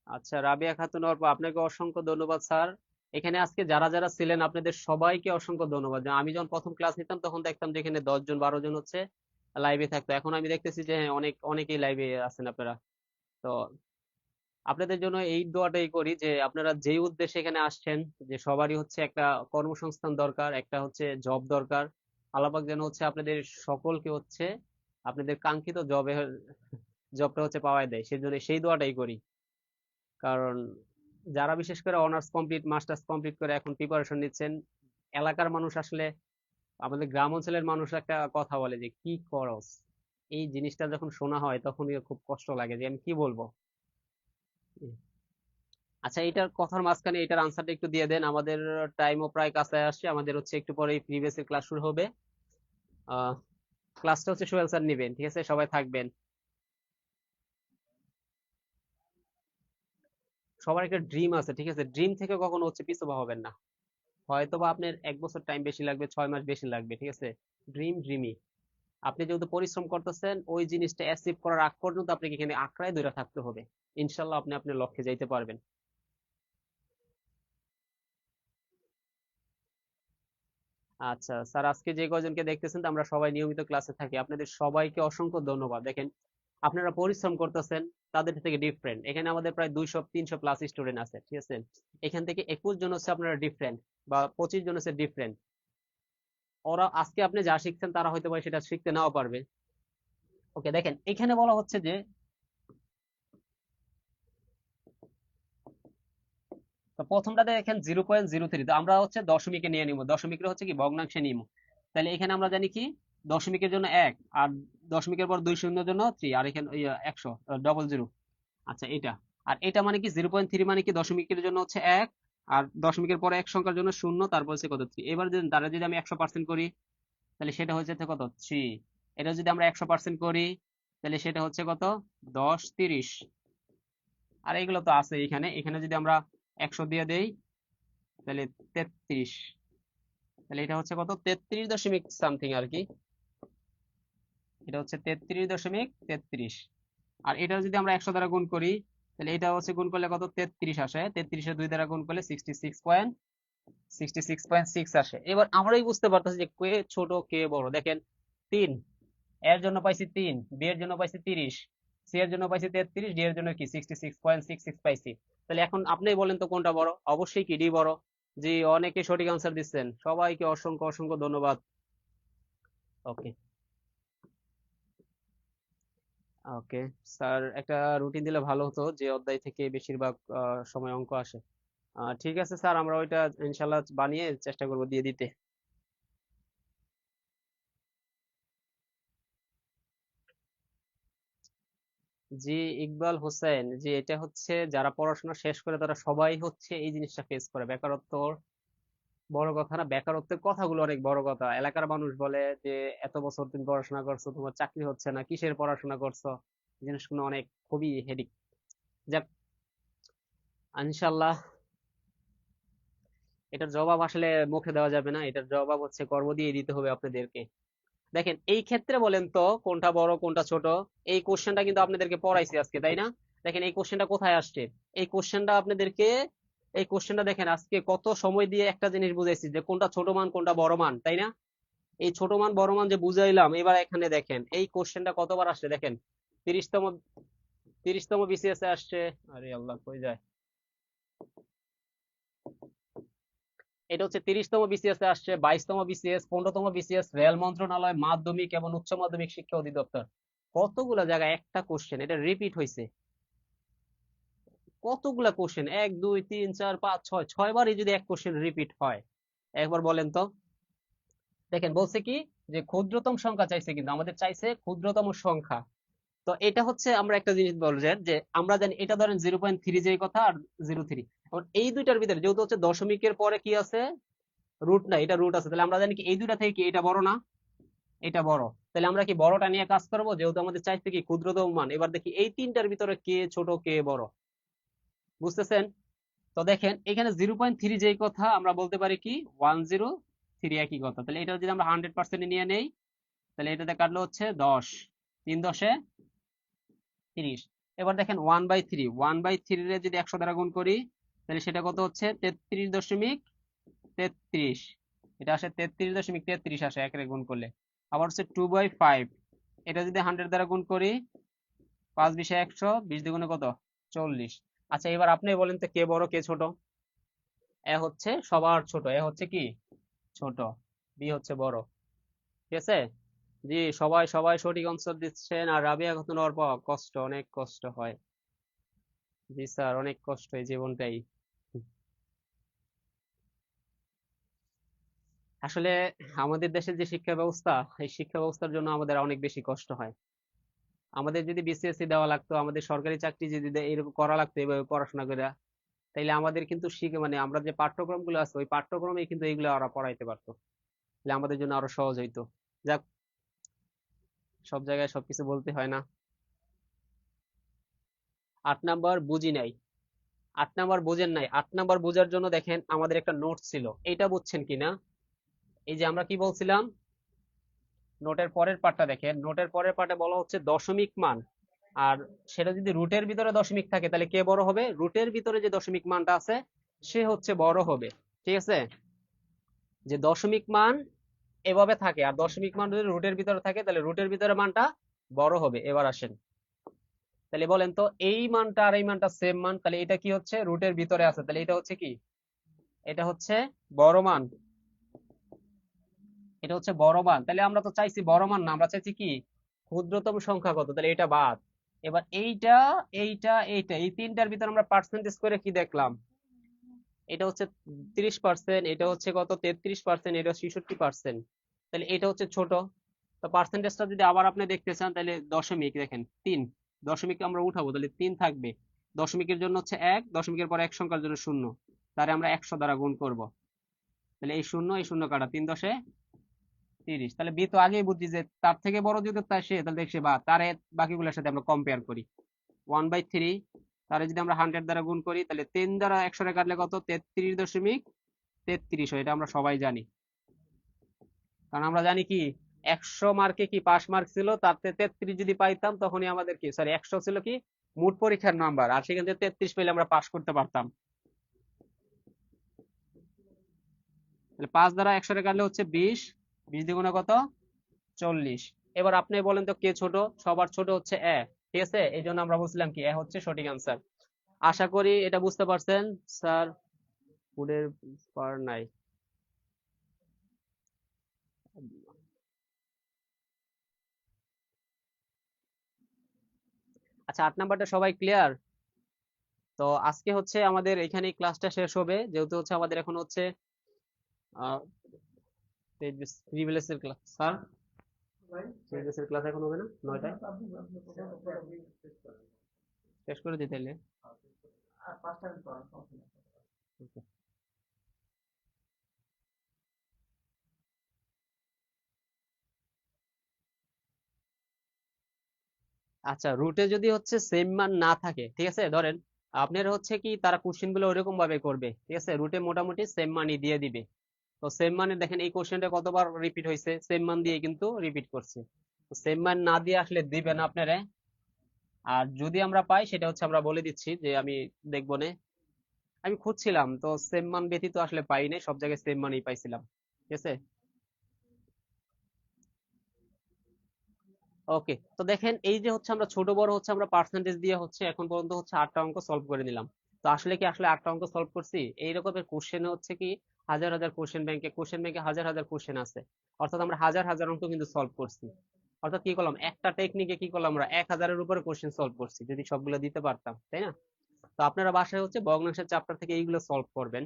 আচ্ছা, রাবিয়া খাতুন অর্প, আপনাকে অসংখ্য ধন্যবাদ স্যার। এখানে আজকে যারা যারা ছিলেন আপনাদের সবাইকে অসংখ্য ধন্যবাদ। যে আমি যখন প্রথম ক্লাস নিতাম তখন দেখতাম যে এখানে 10 জন 12 জন হচ্ছে লাইভে থাকতো, এখন আমি দেখতেছি যে হ্যাঁ, অনেকেই লাইভে আছেন আপনারা। তো আপনাদের জন্য এই দোয়াটাই করি যে আপনারা যেই উদ্দেশ্যে এখানে আসছেন, যে সবারই হচ্ছে একটা কর্মসংস্থান দরকার, একটা হচ্ছে জব দরকার। আল্লাহ পাক যেন হচ্ছে আপনাদের সকলকে হচ্ছে আপনাদের কাঙ্ক্ষিত জবটা হচ্ছে পাওয়ায় দেয়, সেজন্য সেই দোয়াটাই করি। কারণ যারা বিশেষ করে অনার্স কমপ্লিট মাস্টার্স কমপ্লিট করে এখন প্রিপারেশন নিচ্ছেন, এলাকার মানুষ আসলে, আমাদের গ্রাম অঞ্চলের মানুষ একটা কথা বলে যে কি করস, এই জিনিসটা যখন শোনা হয় তখনই খুব কষ্ট লাগে যে আমি কি বলবো। আচ্ছা, এটার কথার মাঝখানে এটার আনসারটা একটু দিয়ে দেন, আমাদের টাইমও প্রায় কাছে আসছে, আমাদের হচ্ছে একটু পরেই প্রিভিয়াস এর ক্লাস শুরু হবে। আহ ক্লাসটা হচ্ছে সোহেল স্যার নেবেন, ঠিক আছে, সবাই থাকবেন। সবার একটা ড্রিম আছে, ঠিক আছে, ড্রিম থেকে কখনো হচ্ছে পিছু পা হবেন না। হয়তোবা আপনার 1 বছর টাইম বেশি লাগবে, 6 মাস বেশি লাগবে, ঠিক আছে। ড্রিম ড্রিমই, আপনি যেহেতু পরিশ্রম করতেছেন ওই জিনিসটা অ্যাচিভ করার আগ পর্যন্ত আপনাকে এখানে আঁকড়ায় ধরে থাকতে হবে। ইনশাল্লাহ আপনি আপনার লক্ষ্যে যাইতে পারবেন। আচ্ছা স্যার, আজকে যে কয়জনকে দেখতেছেন তো আমরা সবাই নিয়মিত ক্লাসে থাকি, আপনাদের সবাইকে অসংখ্য ধন্যবাদ। দেখেন আপনারা পরিশ্রম করতেছেন, তাদের থেকে ডিফারেন্ট, এখানে আমাদের প্রায় 200 300 প্লাস স্টুডেন্ট আছে, ঠিক আছে। এখান থেকে 21 জন হচ্ছে আপনারা ডিফারেন্ট, বা 25 জন হচ্ছে ডিফারেন্ট। ওরা আজকে আপনি যা শিখছেন তারা হয়তো বা সেটা শিখতে নাও পারবে। ওকে, দেখেন এখানে বলা হচ্ছে যে, তো প্রথমটাতে দেখেন 0.03, তো আমরা হচ্ছে দশমিকে নিয়ে নিব, দশমিকের হচ্ছে কি ভগ্নাংশে নিব। তাহলে এখানে আমরা জানি কি, দশমিকের জন্য 1, আর দশমিকের পর 2 শূন্যের জন্য 3, আর এখানে 100 00। আচ্ছা, এটা আর এটা মানে কি 0.3 মানে কি দশমিকের জন্য হচ্ছে 1, আর দশমিকের পরে এক সংখ্যার জন্য 0, তারপর হচ্ছে কত 3। এবার যদি দ্বারা যদি আমি 100% করি তাহলে সেটা হচ্ছে কত 3। এটা যদি আমরা 100% করি তাহলে সেটা হচ্ছে কত 10 30। আর এগুলো তো আছে, এখানে এখানে যদি আমরা 100 দিয়ে দেই তাহলে 33। তাহলে এটা হচ্ছে কত 33 দশমিক সামথিং আর কি, এটা হচ্ছে 33.33। আর এটা যদি আমরা 100 দ্বারা গুণ করি তাহলে এটা হচ্ছে গুণ করলে কত 33 আসে, 33 2 দ্বারা গুণ করলে 66.6 আসে। এবার আমরাই বুঝতে পারতেছি যে কে ছোট কে বড়। দেখেন 3 এর জন্য পাইছি 3, বি এর জন্য পাইছি 30, সি এর জন্য পাইছি 33, ডি এর জন্য কি 66.66 পাইছি। তাহলে এখন আপনি বলেন তো কোনটা বড়, অবশ্যই কি ডি বড়। জি, অনেকে সঠিক আনসার দিচ্ছেন, সবাইকে অসংখ্য অসংখ্য ধন্যবাদ। ওকে, ওকে স্যার, একটা রুটিন দিলে ভালো হতো, যে অধ্যায় থেকে বেশিরভাগ সময় অঙ্ক আসে। ঠিক আছে স্যার, আমরা ওইটা ইনশাল্লাহ বানিয়ে চেষ্টা করব দিয়ে দিতে। জি ইকবাল হোসেন, জি এটা হচ্ছে যারা পড়াশোনা শেষ করে তারা সবাই হচ্ছে এই জিনিসটা ফেস করে। বেকারত্ব বড় কথা না, বেকারত্বের কথাগুলো অনেক বড় কথা। এলাকার মানুষ বলে যে এত বছর তুমি পড়াশোনা করছো, তোমার চাকরি হচ্ছে না, কিসের পড়াশোনা করছো? এই জিনিসগুলো অনেক খুবই হেডিক। যাক, ইনশাল্লাহ এটার জবাব আসলে মুখে দেওয়া যাবে না, এটার জবাব হচ্ছে কর্ম দিয়ে দিতে হবে আপনাদেরকে। দেখেন এই ক্ষেত্রে বলেন তো কোনটা বড় কোনটা ছোট? এই কোশ্চেনটা কিন্তু আপনাদেরকে পড়াইছি আজকে, তাই না? দেখেন এই কোশ্চেনটা কোথায় আসছে, এই কোশ্চেনটা আপনাদেরকে, এই কোশ্চেনটা দেখেন আজকে কত সময় দিয়ে একটা জিনিস বুঝাইছি যে কোনটা ছোট মান কোনটা বড় মান, তাই না? এই ছোট মান বড় মান যে বুঝাইলাম, এবার এখানে দেখেন এই কোশ্চেনটা কতবার আসছে দেখেন। 30তম 30তম বিসিএস এ আসছে। আরে আল্লাহ কই যায়, এটা হচ্ছে 30তম বিসিএস এ আসছে, 22তম বিসিএস, 15তম বিসিএস, রেল মন্ত্রণালয়, মাধ্যমিক এবং উচ্চ মাধ্যমিক শিক্ষা অধিদপ্তর। কতগুলা জায়গায় একটা কোশ্চেন, এটা রিপিট হয়েছে। কতগুলা কোশ্চেন, 1 2 3 4 5 6, 6বারই যদি এক কোশ্চেন রিপিট হয়, একবার বলেন তো। দেখেন বলছে কি, যে ক্ষুদ্রতম সংখ্যা চাইছে, কিন্তু আমাদের চাইছে ক্ষুদ্রতম সংখ্যা। তো এটা হচ্ছে আমরা একটা জিনিস বলছেন যে আমরা জানি এটা ধরেন 0.3 যে কথা, আর 0.3, এখন এই দুইটার ভিতরে যেহেতু হচ্ছে দশমিকের পরে কি আছে, রুট না, এটা রুট আছে, তাহলে আমরা জানি কি এই দুইটা থেকে কি এটা বড় না, এটা বড়। তাহলে আমরা কি বড়টা নিয়ে কাজ করবো, যেহেতু আমাদের চাইছে কি ক্ষুদ্রতম মান। এবার দেখি এই তিনটার ভিতরে কে ছোট কে বড়, বুঝতেছেন? তো দেখেন এখানে 0.3 যেই কথা, আমরা বলতে পারি কি 103 একই কথা। তাহলে এটা যদি আমরা 100% নিয়ে নেই, তাহলে এটাতে কাটলো হচ্ছে 10, 3 × 10 = 30। এবার দেখেন 1/3, 1/3 রে যদি 100 দ্বারা গুণ করি, তাহলে সেটা কত হচ্ছে 33.33। এটা আসে 33.33 আসে একের গুণ করলে। আবার হচ্ছে 2/5, এটা যদি 100 দ্বারা গুণ করি, 5 × 20 = 100, 20 × 2 = কত, 40। আচ্ছা এবার আপনি বলেন তো কে বড় কে ছোট? এ হচ্ছে সবার ছোট, এ হচ্ছে কি ছোট, বি হচ্ছে বড়। ঠিক আছে? জি সবাই সবাই সঠিক আনসার দিচ্ছেন। আর রাবিয়া খাতুন, ওর বাবা কষ্ট, অনেক কষ্ট হয়। জি স্যার, অনেক কষ্ট এই জীবনটাই। আসলে আমাদের দেশের যে শিক্ষা ব্যবস্থা, এই শিক্ষা ব্যবস্থার জন্য আমাদের অনেক বেশি কষ্ট হয়। আমাদের যদি বিসিএসসি দেওয়া লাগতো, আমাদের সরকারি চাকরি যদি এরকম করা লাগতো এইভাবে পড়াশোনা করে, তাইলে আমাদের কিন্তু শিখে মানে আমরা যে পাঠ্যক্রমগুলো আছে ওই পাঠ্যক্রমে কিন্তু এগুলো ওরা পড়াইতে পারতো, তাহলে আমাদের জন্য আরো সহজ হইতো। যাক, সব জায়গায় সবকিছু বলতে হয় না। 8 নাম্বার বুঝি নাই, 8 নাম্বার বুঝেন নাই, 8 নাম্বার বোঝার জন্য দেখেন আমাদের একটা নোট ছিল, এটা বুঝছেন কিনা? এই যে আমরা কি বলছিলাম, নোটের পরের পার্টটা দেখেন, নোটের পরের পার্টে বলা হচ্ছে দশমিক মান। আর সেটা যদি রুটের ভিতরে দশমিক থাকে তাহলে কে বড় হবে, রুটের ভিতরে যে দশমিক মানটা আছে সে হচ্ছে বড় হবে। ঠিক আছে? যে দশমিক মান এভাবে থাকে, আর দশমিক মান যদি রুটের ভিতরে থাকে তাহলে রুটের ভিতরে মানটা বড় হবে। এবার আসেন, তাহলে বলেন তো এই মানটা আর এই মানটা সেম মান, তাহলে এটা কি হচ্ছে রুটের ভিতরে আছে, তাহলে এটা হচ্ছে কি, এটা হচ্ছে বড় মান, এটা হচ্ছে বড় মান। তাহলে আমরা তো চাইছি বড় মান না, আমরা চাইছি কি ক্ষুদ্রতম সংখ্যা কত, তাহলে এটা বাদ। এবার এইটা, এইটা এই তিনটার ভিতর আমরা পার্সেন্টেজ করে কি দেখলাম, এটা হচ্ছে 30%, এটা হচ্ছে কত 33%, এটা 66%। তাহলে এটা হচ্ছে ছোট। তো পার্সেন্টেজটা যদি আবার আপনি দেখতে চান, তাহলে দশমিক দেখেন 3, দশমিক আমরা উঠাবো তাহলে 3 থাকবে। দশমিকের জন্য হচ্ছে 1, দশমিকের পর এক সংখ্যার জন্য 0, তারে আমরা 100 দ্বারা গুণ করব। তাহলে এই শূন্য কাটা, 3×10 = 30। তাহলে বি তো আগেই বুঝছি যে তার থেকে বড় যদি তার সে, তাহলে দেখছে বা তারে বাকিগুলোর সাথে আমরা কম্পেয়ার করি। 1/3, তারে যদি আমরা 100 দ্বারা গুণ করি, তাহলে 3 দ্বারা 100 কাটলে কত 33.33 হয়, এটা আমরা সবাই জানি। কারণ আমরা জানি কি 100 মার্কে কি পাস মার্ক ছিল, তাতে 33 যদি পাইতাম তখনই আমাদের কি, সরি 100 ছিল কি মোট পরীক্ষার নাম্বার, আর সেখান থেকে 33 পেলে আমরা পাস করতে পারতাম। তাহলে 5 দ্বারা 100 কাটলে হচ্ছে 20, 20 দ্বিগুণে কত 40। এবার আপনি বলেন তো কে ছোট, সবার ছোট হচ্ছে এ। ঠিক আছে, এই জন্য আমরা বলছিলাম কি এ হচ্ছে সঠিক আনসার। আশা করি এটা বুঝতে পারছেন। স্যার ফুডের পার নাই। আচ্ছা 8 নাম্বারটা সবাই ক্লিয়ার? তো আজকে হচ্ছে আমাদের এখানে ক্লাসটা শেষ হবে, যেহেতু হচ্ছে আমাদের এখন হচ্ছে প্রিভিলেজের ক্লাস। স্যার সিএসএস ক্লাস এখন হবে না 9টায়? শেষ করে দিই তাইলে। Okay. আচ্ছা, রুটে যদি হচ্ছে সেম মান না থাকে, ঠিক আছে, ধরেন আপনার হচ্ছে কি তারা কোশ্চেন গুলো ওইরকম ভাবে করবে, ঠিক আছে, রুটে মোটামুটি সেম মানই দিয়ে দিবে। তো সেম মানে দেখেন এই কোশ্চেনটা কতবার রিপিট হয়েছে, সেম মান দিয়ে কিন্তু রিপিট করছে। তো সেম মান না দিয়ে আসলে দিবেন আপনারা। আর যদি আমরা পাই সেটা হচ্ছে আমরা বলে দিচ্ছি যে আমি দেখবো নে। আমি খুঁজছিলাম তো সেম মান ব্যতীত আসলে পাই নাই, সব জায়গায় সেম মানই পাইছিলাম, ঠিক আছে। ওকে, তো দেখেন এই যে হচ্ছে আমরা ছোট বড় হচ্ছে আমরা পার্সেন্টেজ দিয়ে হচ্ছে এখন পর্যন্ত হচ্ছে 8টা অঙ্ক সলভ করে নিলাম। তো আসলে কি আসলে 8টা অঙ্ক সলভ করছি? এই রকমের কোশ্চেন হচ্ছে কি হাজার হাজার কোশ্চেন ব্যাংকে হাজার হাজার কোশ্চেন আছে। অর্থাৎ আমরা হাজার হাজার অঙ্ক কিন্তু সলভ করছি। অর্থাৎ কি করলাম, একটা টেকনিকে কি করলাম, আমরা 1000-এর উপরে কোশ্চেন সলভ করছি যদি সবগুলো দিতে পারতাম, তাই না? তো আপনারা বাসায় হচ্ছে ভগ্নাংশের চ্যাপ্টার থেকে এইগুলো সলভ করবেন।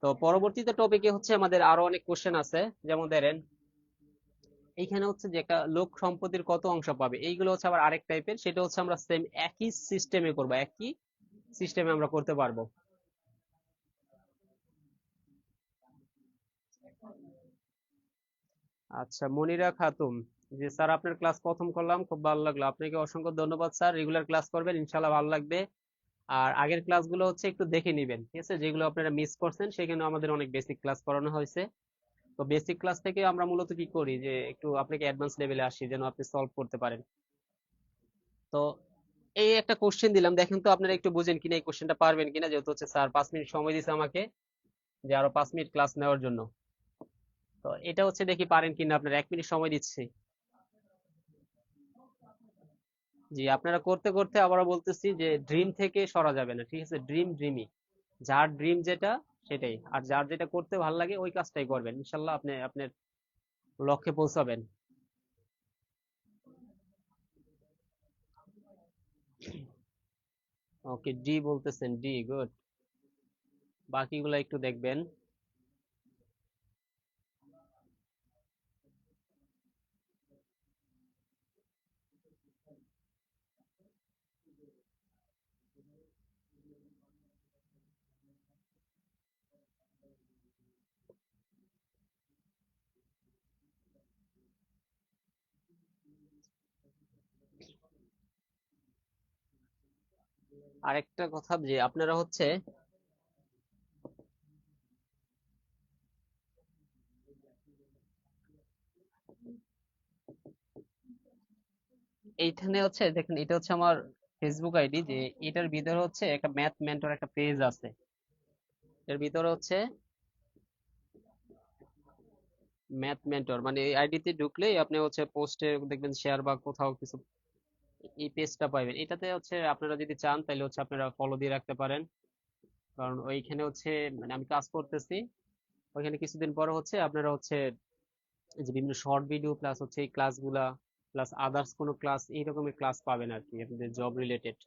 তো পরবর্তীতে টপিকে হচ্ছে আমাদের আরো অনেক কোশ্চেন আছে। যেমন ধরেন এইখানে হচ্ছে যে একটা লোক সম্পত্তির কত অংশ পাবে, এইগুলো হচ্ছে আবার আরেক টাইপের, সেটা হচ্ছে আমরা সেম একই সিস্টেমে করব, একই সিস্টেমে আমরা করতে পারবো। আচ্ছা, মনিরা খাতুন, যে স্যার আপনার ক্লাস প্রথম করলাম, খুব ভালো লাগলো, আপনাকে অসংখ্য ধন্যবাদ স্যার, রেগুলার ক্লাস করবেন ইনশাল্লাহ ভালো লাগবে। আর আগের ক্লাসগুলো হচ্ছে একটু দেখে নিবেন, ঠিক আছে, যেগুলো আপনারা মিস করছেন সেখানে আমাদের অনেক বেসিক ক্লাস করানো হয়েছে। তো বেসিক ক্লাস থেকে আমরা মূলত কি করি যে একটু আপনাকে অ্যাডভান্স লেভেলে আসি যেন আপনি সলভ করতে পারেন। তো এই একটা কোশ্চেন দিলাম, দেখেন তো আপনারা একটু বুঝেন কিনা, এই কোশ্চেনটা পারবেন কিনা, যেহেতু হচ্ছে স্যার 5 মিনিট সময় দিয়েছে আমাকে যে আরো 5 মিনিট ক্লাস নেওয়ার জন্য। তো এটা হচ্ছে দেখি পারেন কিনা, আপনার 1 মিনিট সময় দিচ্ছি। জি, আপনারা করতে করতে আবারও বলতেছি যে ড্রিম থেকে সরা যাবে না, ঠিক আছে, ড্রিম ড্রিমই, যার ড্রিম যেটা সেটাই, আর যার যেটা করতে ভালো লাগে ওই কাজটাই করবেন, ইনশাল্লাহ আপনি আপনার লক্ষ্যে পৌঁছাবেন। ওকে, ডি বলতেছেন, ডি গুড, বাকিগুলো একটু দেখবেন। আরেকটা কথা যে আপনারা হচ্ছে এইখানে হচ্ছে দেখেন, এটা হচ্ছে আমার ফেসবুক আইডি, যে এটার ভিতরে হচ্ছে একটা ম্যাথ মেন্টর একটা পেজ আছে। এর ভিতরে হচ্ছে ম্যাথ মেন্টর, মানে এই আইডিতে ঢুকলেই আপনি হচ্ছে পোস্টে দেখবেন শেয়ার বা কোথাও কিছু, এই পেজটা পাইবেন। এটাতে হচ্ছে আপনারা যদি চান তাহলে হচ্ছে আপনারা ফলো দিয়ে রাখতে পারেন, কারণ ওইখানে হচ্ছে মানে আমি কাজ করতেছি, ওইখানে কিছুদিন পরে হচ্ছে আপনারা হচ্ছে এই যে বিভিন্ন শর্ট ভিডিও প্লাস হচ্ছে এই ক্লাসগুলা প্লাস আদার্স কোনো ক্লাস এই রকমের ক্লাস পাবেন আর কি, আপনাদের জব রিলেটেড।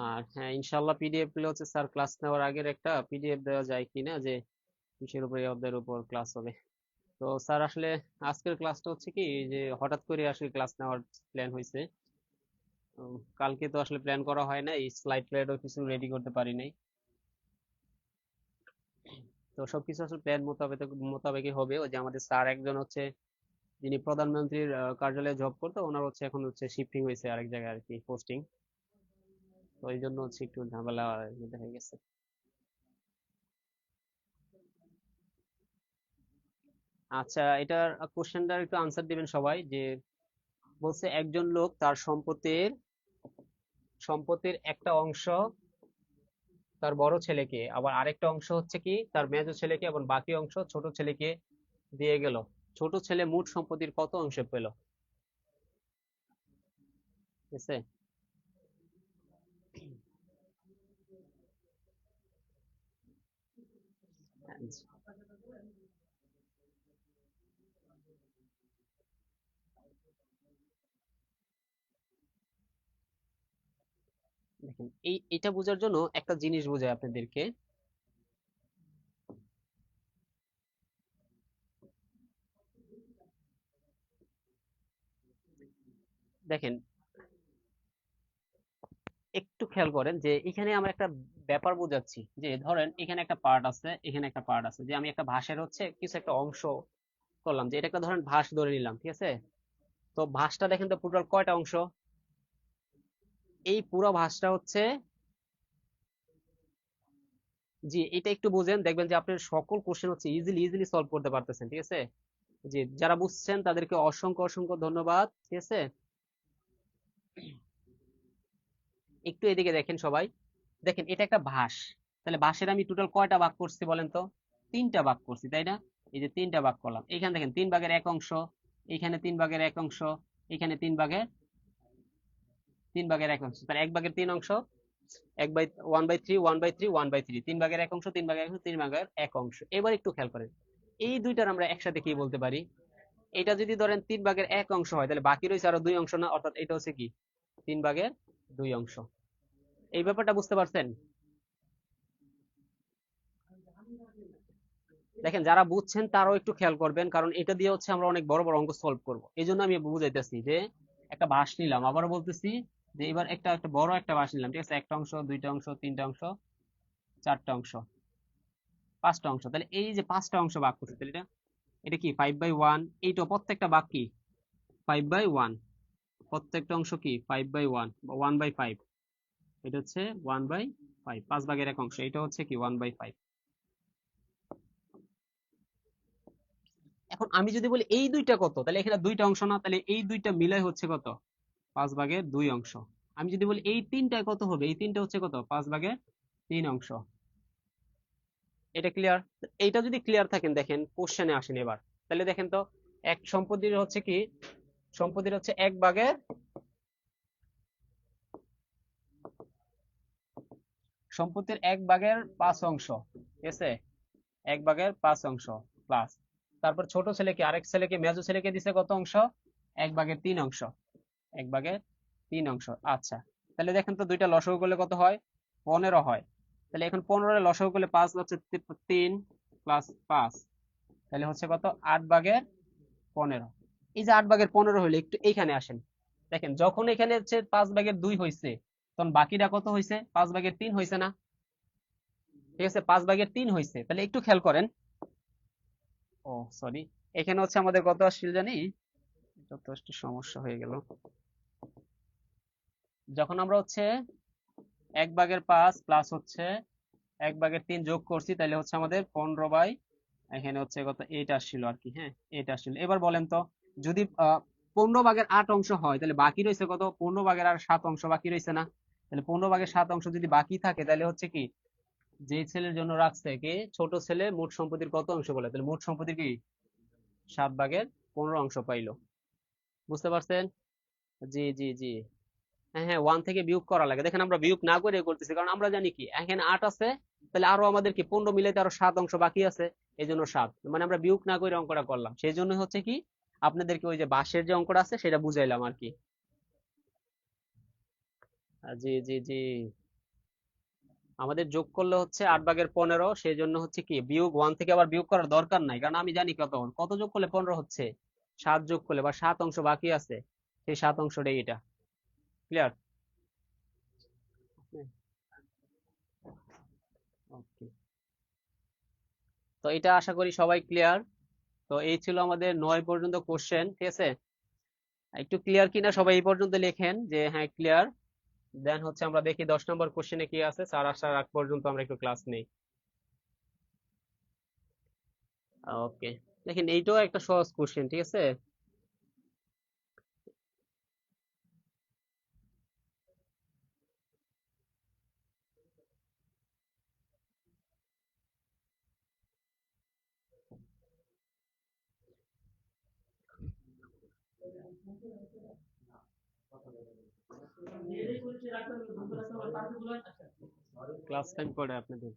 আর হ্যাঁ, ইনশাল্লাহ পিডিএফ গুলো হচ্ছে স্যার ক্লাস নেওয়ার আগের একটা পিডিএফ দেওয়া যায় কিনা, যে কিসের উপর এই অধ্যায়ের উপর ক্লাস হবে। তো স্যার আসলে আজকের ক্লাসটা হচ্ছে কি যে হঠাৎ করে আসলে ক্লাস নেওয়ার প্ল্যান হয়েছে। কালকে তো আসলে প্ল্যান করা হয় নাই, স্লাইড প্ল্যানও কিছু রেডি করতে পারি নাই। তো সবকিছু আসলে প্ল্যান মোতাবেকই হবে। ওই যে আমাদের স্যার একজন হচ্ছে যিনি প্রধানমন্ত্রীর কার্যালয়ে জব করতো, ওনার হচ্ছে এখন হচ্ছে শিফটিং হয়েছে আরেক জায়গায় আর কি, পোস্টিং। তো এই জন্য হচ্ছে একটু ঝামেলা হয়ে গেছে। আচ্ছা, এটার কোশ্চেনটার একটু আনসার দিবেন সবাই, যে বলছে একজন লোক তার সম্পত্তির একটা অংশ তার বড় ছেলেকে, আবার আরেকটা অংশ হচ্ছে কি তার মেজো ছেলেকে, এবং বাকি অংশ ছোট ছেলেকে দিয়ে গেল। ছোট ছেলে মোট সম্পত্তির কত অংশ পেল? ঠিক আছে, দেখেন এটা বোঝার জন্য একটা জিনিস বোঝায় আপনাদেরকে। দেখেন একটু খেয়াল করেন যে এখানে আমরা একটা ব্যাপার বোঝাচ্ছি, যে ধরেন এখানে একটা পার্ট আছে, এখানে একটা পার্ট আছে, যে আমি একটা ভাষের হচ্ছে কিছু একটা অংশ করলাম, যে এটা একটা ধরেন ভাঁজ ধরে নিলাম, ঠিক আছে? তো ভাঁজটা দেখেন তো টোটাল কয়টা অংশ? এই পুরো ভাঁজটা হচ্ছে, জি এটা একটু বুঝেন, দেখবেন যে আপনার সকল কোশ্চেন হচ্ছে ইজিলি ইজিলি সলভ করতে পারতেছেন, ঠিক আছে? জি, যারা বুঝছেন তাদেরকে অসংখ্য অসংখ্য ধন্যবাদ, ঠিক আছে? একটু এদিকে দেখেন সবাই, দেখেন এটা একটা ভাঁজ, তাহলে ভাঁজের আমি টোটাল কয়টা ভাগ করছি বলেন তো? তিনটা ভাগ করছি, তাই না? এই যে তিনটা ভাগ করলাম, এখানে দেখেন 3/1 অংশ, এখানে 3/1 অংশ, এখানে 3/1 অংশ, তাহলে 1/3 অংশ, 1/3 1/3 1/3, 3/1 অংশ, 3/1 অংশ, 3/1 অংশ। এবার একটু খেয়াল করেন, এই দুইটার আমরা একসাথে কি বলতে পারি? এটা যদি ধরেন 3/1 অংশ হয়, তাহলে বাকি রয়েছে আরো 2 অংশ না, অর্থাৎ এটা হচ্ছে কি 3/2 অংশ। এই ব্যাপারটা বুঝতে পারছেন? দেখেন যারা বুঝছেন তারাও একটু খেয়াল করবেন, কারণ এটা দিয়ে হচ্ছে আমরা অনেক বড় বড় অঙ্ক সলভ করব। এই জন্য আমি বুঝাইতেছি যে একটা বাঁশ নিলাম, আবারও বলতেছি যে এবার একটা একটা বড় একটা বাঁশ নিলাম, ঠিক আছে? একটা অংশ, দুইটা অংশ, তিনটা অংশ, চারটা অংশ, পাঁচটা অংশ, তাহলে এই যে পাঁচটা অংশ ভাগ করছে, তাহলে এটা এটা কি 5/1, এইটা প্রত্যেকটা ভাগ কি 5/1, প্রত্যেকটা অংশ কি 5/1 বা 1/5, এটা হচ্ছে 1/5, 5/1 অংশ, এটা হচ্ছে কি 1/5। এখন আমি যদি বলি এই দুইটা কত, তাহলে এখানে দুইটা অংশ না, তাহলে এই দুইটা মিলাই হচ্ছে কত 5/2 অংশ। আমি যদি বলি এই তিনটায় কত হবে, এই তিনটা হচ্ছে কত 5/3 অংশ। এটা ক্লিয়ার? এইটা যদি ক্লিয়ার থাকেন, দেখেন কোশ্চেনে আসেন এবার, তাহলে দেখেন তো এক সম্পত্তির হচ্ছে কি, সম্পত্তির হচ্ছে 1/, সম্পত্তির 1/5 অংশ, ঠিক আছে? 1/5 অংশ প্লাস, তারপর ছোট ছেলেকে, আরেক ছেলেকে, মেজো ছেলেকে দিছে কত অংশ? 1/3 অংশ, 1/3 অংশ। আচ্ছা, তাহলে দেখেন তো দুইটা লসাগু করলে কত হয়? 15 হয়। তাহলে এখন 15 লসাগু করলে 5 হচ্ছে 3 প্লাস 5, তাহলে হচ্ছে কত 8/15। এই যে 8/15 হইলে একটু এইখানে আসেন, দেখেন যখন এখানে হচ্ছে 5/2 হয়েছে, তখন বাকিটা কত হয়েছে? 5/3 হয়েছে না? ঠিক আছে, 5/3 হয়েছে, তাহলে একটু খেয়াল করেন। ও সরি, এখানে হচ্ছে আমাদের কত আসছিল জানি, এটা তো একটু সমস্যা হয়ে গেল। যখন আমরা হচ্ছে 1/5 প্লাস হচ্ছে 1/3 যোগ করছি, তাহলে হচ্ছে আমাদের 15 এখানে হচ্ছে কত 8 আসছিল আর কি, হ্যাঁ 8 আসছিল। এবার বলেন তো, যদি 15/8 অংশ হয়, তাহলে বাকি রয়েছে কত? 15/7 অংশ বাকি রয়েছে না? তাহলে 15/7 অংশ যদি বাকি থাকে, তাহলে হচ্ছে কি, যে ছেলের জন্য রাখছে কি ছোট ছেলে, মোট সম্পত্তির কত অংশ বলে, তাহলে মোট সম্পত্তির কি 7/15 অংশ পাইলো। বুঝতে পারছেন? জি জি জি। হ্যাঁ হ্যাঁ, 1 থেকে বিয়োগ করা লাগে, দেখেন আমরা বিয়োগ না করে করতেছি, কারণ আমরা জানি কি এখানে 8 আছে, তাহলে আরো আমাদের কি 15 মিলাইতে আরো 7 অংশ বাকি আছে, এই জন্য 7, মানে আমরা বিয়োগ না করে অঙ্কটা করলাম, সেই জন্য হচ্ছে কি আপনাদেরকে ওই যে বাঁশের যে অঙ্কটা আছে সেটা বুঝাইলাম আর কি। জি জি জি। আমাদের যোগ করলে হচ্ছে 8/15, সেই জন্য হচ্ছে কি বিয়োগ 1 থেকে আবার বিয়োগ করার দরকার নাই, কারণ আমি জানি কত কত যোগ করলে 15 হচ্ছে, 7 যোগ করলে, বা 7 অংশ বাকি আছে, সেই 7 অংশটাই এটা। ক্লিয়ার? ওকে, তো এটা আশা করি সবাই ক্লিয়ার। তো এই ছিল আমাদের 9 পর্যন্ত কোশ্চেন, ঠিক আছে? একটু ক্লিয়ার কিনা সবাই এই পর্যন্ত লেখেন যে হ্যাঁ ক্লিয়ার। দেন হচ্ছে আমরা দেখি 10 নম্বর কোশ্চেনে কি আছে, স্যার আসার আগ পর্যন্ত আমরা একটু ক্লাস নেই। ওকে, দেখেন এইটাও একটা সহজ কোশ্চেন, ঠিক আছে? ক্লাস টাইম করে আপনাদের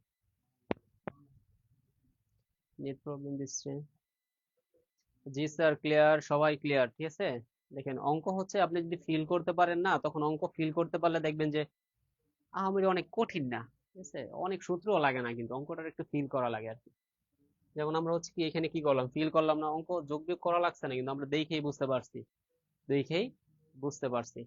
নেট প্রবলেম দিচ্ছে। জি স্যার ক্লিয়ার, সবাই ক্লিয়ার, ঠিক আছে? দেখেন অঙ্ক হচ্ছে আপনি যদি ফিল করতে পারেন না, তখন অঙ্ক ফিল করতে পারলে দেখবেন যে আহামরি অনেক কঠিন না, ঠিক আছে? অনেক সূত্রও লাগে না, কিন্তু অঙ্কটার একটু ফিল করা লাগে আর কি। যেমন আমরা হচ্ছে কি এখানে কি করলাম, ফিল করলাম না, অঙ্ক যোগ বিয়োগ করা লাগছে না, কিন্তু আমরা দেখেই বুঝতে পারছি, দেখেই বুঝতে পারছি।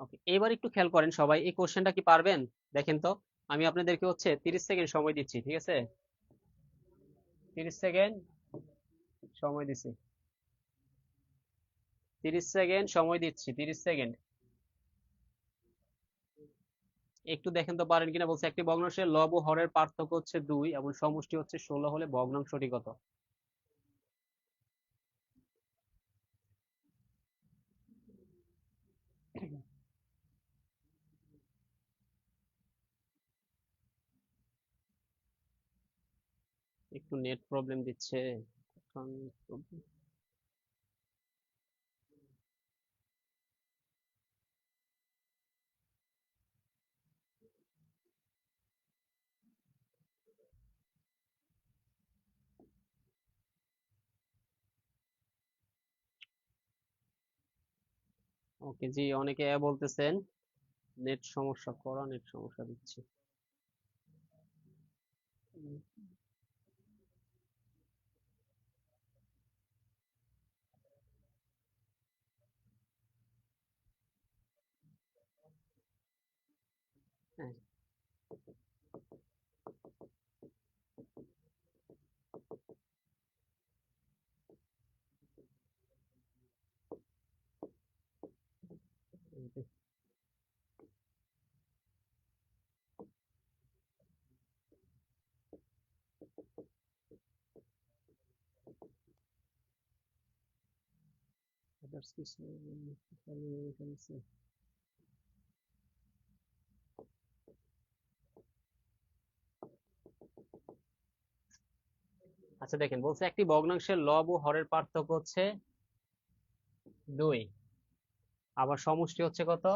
ওকে, এবার একটু খেয়াল করেন সবাই, এই কোশ্চেনটা কি পারবেন? দেখেন তো, আমি আপনাদেরকে হচ্ছে 30 সেকেন্ড সময় দিচ্ছি, ঠিক আছে? 30 সেকেন্ড সময় দিচ্ছি, 30 সেকেন্ড সময় দিচ্ছি, 30 সেকেন্ড। একটু দেখেন তো পারেন কিনা। বলছে একটি ভগ্নাংশের লব ও হরের পার্থক্য হচ্ছে 2 এবং সমষ্টি হচ্ছে 16 হলে ভগ্নাংশটি কত? একটু নেট প্রবলেম দিচ্ছে এখন। ওকে জি, অনেকে বলতেছেন নেট সমস্যা, করা নেট সমস্যা দিচ্ছে। উম, হ্যাঁ, others কিছু ফেলছে। আচ্ছা দেখেন, বলছে একটি ভগ্নাংশের লব ও হরের পার্থক্য হচ্ছে 2, আবার সমষ্টি হচ্ছে কত?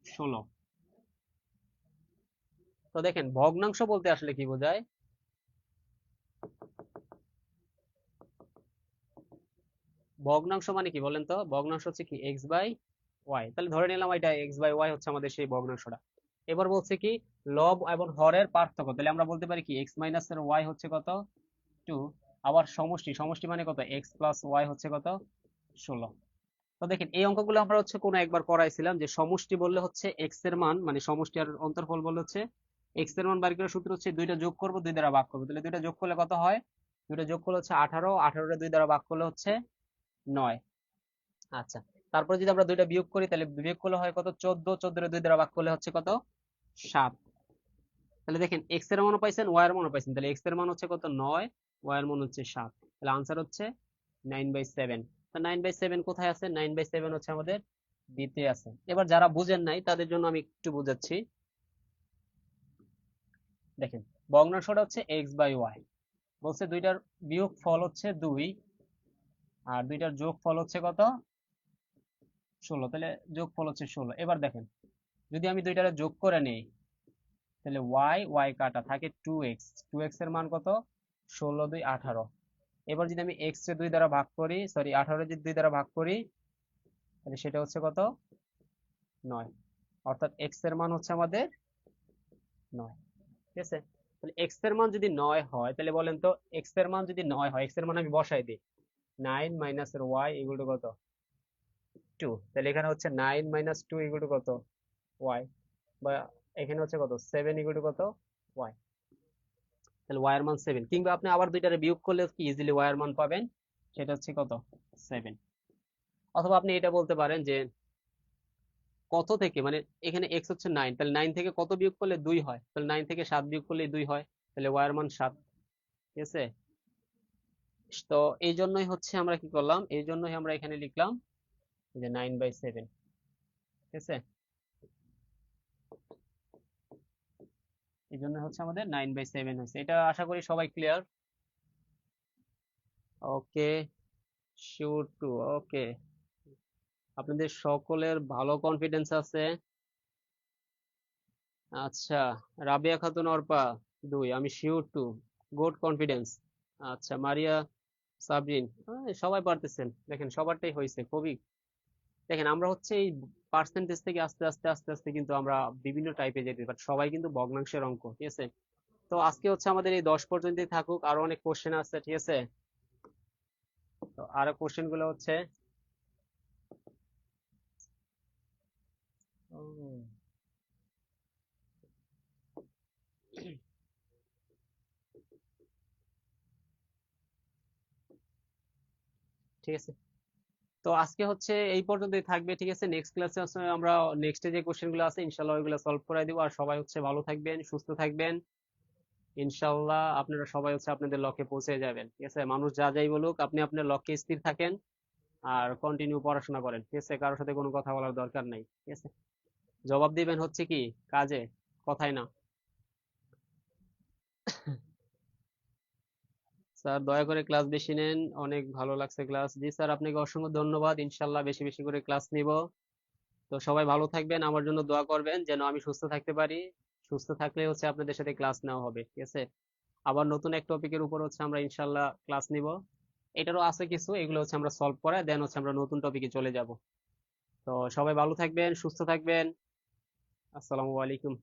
16। তো দেখেন, ভগ্নাংশ বলতে আসলে কি বোঝায়? ভগ্নাংশ মানে কি বলেন তো? ভগ্নাংশ হচ্ছে কি এক্স বাই ওয়াই। তাহলে ধরে নিলাম এটা এক্স বাই ওয়াই হচ্ছে আমাদের সেই ভগ্নাংশটা। এবার বলছে কি লব এবং হরের পার্থক্য, তাহলে আমরা বলতে পারি কি এক্স মাইনাস এর ওয়াই হচ্ছে কত? 2। আবার সমষ্টি, সমষ্টি মানে কত? এক্স প্লাস ওয়াই হচ্ছে কত? 16। তো দেখেন, এই অঙ্কগুলো আমরা হচ্ছে কোনো একবার করাইছিলাম যে সমষ্টি বললে হচ্ছে এক্স এর মান, মানে সমষ্টি আর অন্তর্ফল বললে হচ্ছে এক্স এর মান বাড়ি করার সূত্র হচ্ছে দুইটা যোগ করব, 2 দ্বারা ভাগ করবো। তাহলে দুইটা যোগ করলে কত হয়? দুইটা যোগ করলে হচ্ছে 18, 18 2 দ্বারা ভাগ করলে হচ্ছে 9। আচ্ছা, তারপরে যদি আমরা দুইটা বিয়োগ করি, তাহলে বিয়োগ করলে হয় কত? 14, 14 2 দ্বারা ভাগ করলে হচ্ছে কত? 7। তাহলে দেখেন এক্স এর মানও পাইছেন, ওয়াই এর মানও পাইছেন। তাহলে এক্স এর মান হচ্ছে কত? 9, ওয়াই এর মান হচ্ছে 7। তাহলে আনসার হচ্ছে 9/7। তো 9/7 কোথায় আছে? 9/7 হচ্ছে আমাদের বিতে আছে। এবার যারা বুঝেন নাই তাদের জন্য আমি একটু বুঝাচ্ছি। দেখেন, ভগ্নাংশটা হচ্ছে এক্স বাই ওয়াই। বলছে দুইটার বিয়োগ ফল হচ্ছে 2 আর দুইটার যোগ ফল হচ্ছে কত? 16। তাহলে যোগ ফল হচ্ছে 16। এবার দেখেন, যদি আমি দুইটারে যোগ করে নেই, তাহলে ওয়াই ওয়াই কাটা থাকে 2x, 2x এর মান কত? 16 2 18। এবার যদি আমি x কে 2 দ্বারা ভাগ করি, সরি 18 যদি 2 দ্বারা ভাগ করি, তাহলে সেটা হচ্ছে কত? 9। অর্থাৎ x এর মান হচ্ছে আমাদের 9। ঠিক আছে? তাহলে x এর মান যদি 9 হয়, তাহলে বলেন তো x এর মান যদি 9 হয়, x এর মান আমি বসাই দিই, 9 মাইনাস এর y ইকুয়াল টু কত? 2। তাহলে এখানে হচ্ছে 9 মাইনাস 2 ইকুয়াল টু কত? y। বা এখানে হচ্ছে কত? 7 ইকুয়াল টু কত? y। তাহলে y এর মান 7, কিংবা আপনি আবার দুইটারে বিয়োগ করলে কি ইজিলি y এর মান পাবেন, সেটা হচ্ছে কত? 7। অথবা আপনি এটা বলতে পারেন যে কত থেকে, মানে এখানে x হচ্ছে 9, তাহলে 9 থেকে কত বিয়োগ করলে 2 হয়, তাহলে 9 থেকে 7 বিয়োগ করলে 2 হয়, তাহলে y এর মান 7। ঠিক আছে? তো এই জন্যই হচ্ছে আমরা কি করলাম, এই জন্যই আমরা এখানে লিখলাম যে 9/7। ঠিক আছে? এই জন্য হচ্ছে আমাদের 9/7 হয়েছে। এটা আশা করি সবাই clear. Okay, sure to. Okay, আপনাদের সকলের ভালো কনফিডেন্স আছে। আচ্ছা, রাবিয়া খাতুন অর্পা 2, আমি শিওর টু, গুড কনফিডেন্স। আচ্ছা, মারিয়া সাবরিন, সবাই পারতেছেন। দেখেন সবারটাই হয়েছে খুবই। দেখেন আমরা হচ্ছে এই পার্সেন্টেজ থেকে আস্তে আস্তে আস্তে আস্তে কিন্তু আমরা বিভিন্ন টাইপে যেতে পারি, সবাই কিন্তু ভগ্নাংশের অঙ্ক। ঠিক আছে? তো আজকে হচ্ছে আমাদের এই 10 পর্যন্তই থাকুক, আরো অনেক কোশ্চেন আছে, ঠিক আছে? তো আরো কোশ্চেন গুলো হচ্ছে উম, ঠিক আছে। তো আজকে হচ্ছে এই পর্যন্তই থাকবে, ঠিক আছে? নেক্সট ক্লাসে আমরা নেক্সটে যে কোশ্চেন গুলো আছে ইনশাল্লাহ ওইগুলো সলভ করে দিব। আর সবাই হচ্ছে ভালো থাকবেন, সুস্থ থাকবেন। ইনশাল্লাহ আপনারা সবাই হচ্ছে আপনাদের লক্ষ্যে পৌঁছে যাবেন, ঠিক আছে? মানুষ যা যাই বলুক, আপনি আপনার লক্ষ্যে স্থির থাকেন আর কন্টিনিউ পড়াশোনা করেন, ঠিক আছে? কারোর সাথে কোনো কথা বলার দরকার নাই, ঠিক আছে? জবাব দিবেন হচ্ছে কি কাজে, কথায় না। স্যার দয়া করে ক্লাস বেশি নেন, অনেক ভালো লাগছে ক্লাস। জি স্যার, আপনাকে অসংখ্য ধন্যবাদ। ইনশাল্লাহ বেশি বেশি করে ক্লাস নিব। তো সবাই ভালো থাকবেন, আমার জন্য দোয়া করবেন যেন আমি সুস্থ থাকতে পারি। সুস্থ থাকলে হচ্ছে আপনাদের সাথে ক্লাস নেওয়া হবে, ঠিক আছে? আবার নতুন এক টপিকের উপর হচ্ছে আমরা ইনশাল্লাহ ক্লাস নিব। এটারও আছে কিছু, এগুলো হচ্ছে আমরা সলভ করে দেন হচ্ছে আমরা নতুন টপিকে চলে যাব। তো সবাই ভালো থাকবেন, সুস্থ থাকবেন। আসসালামু আলাইকুম।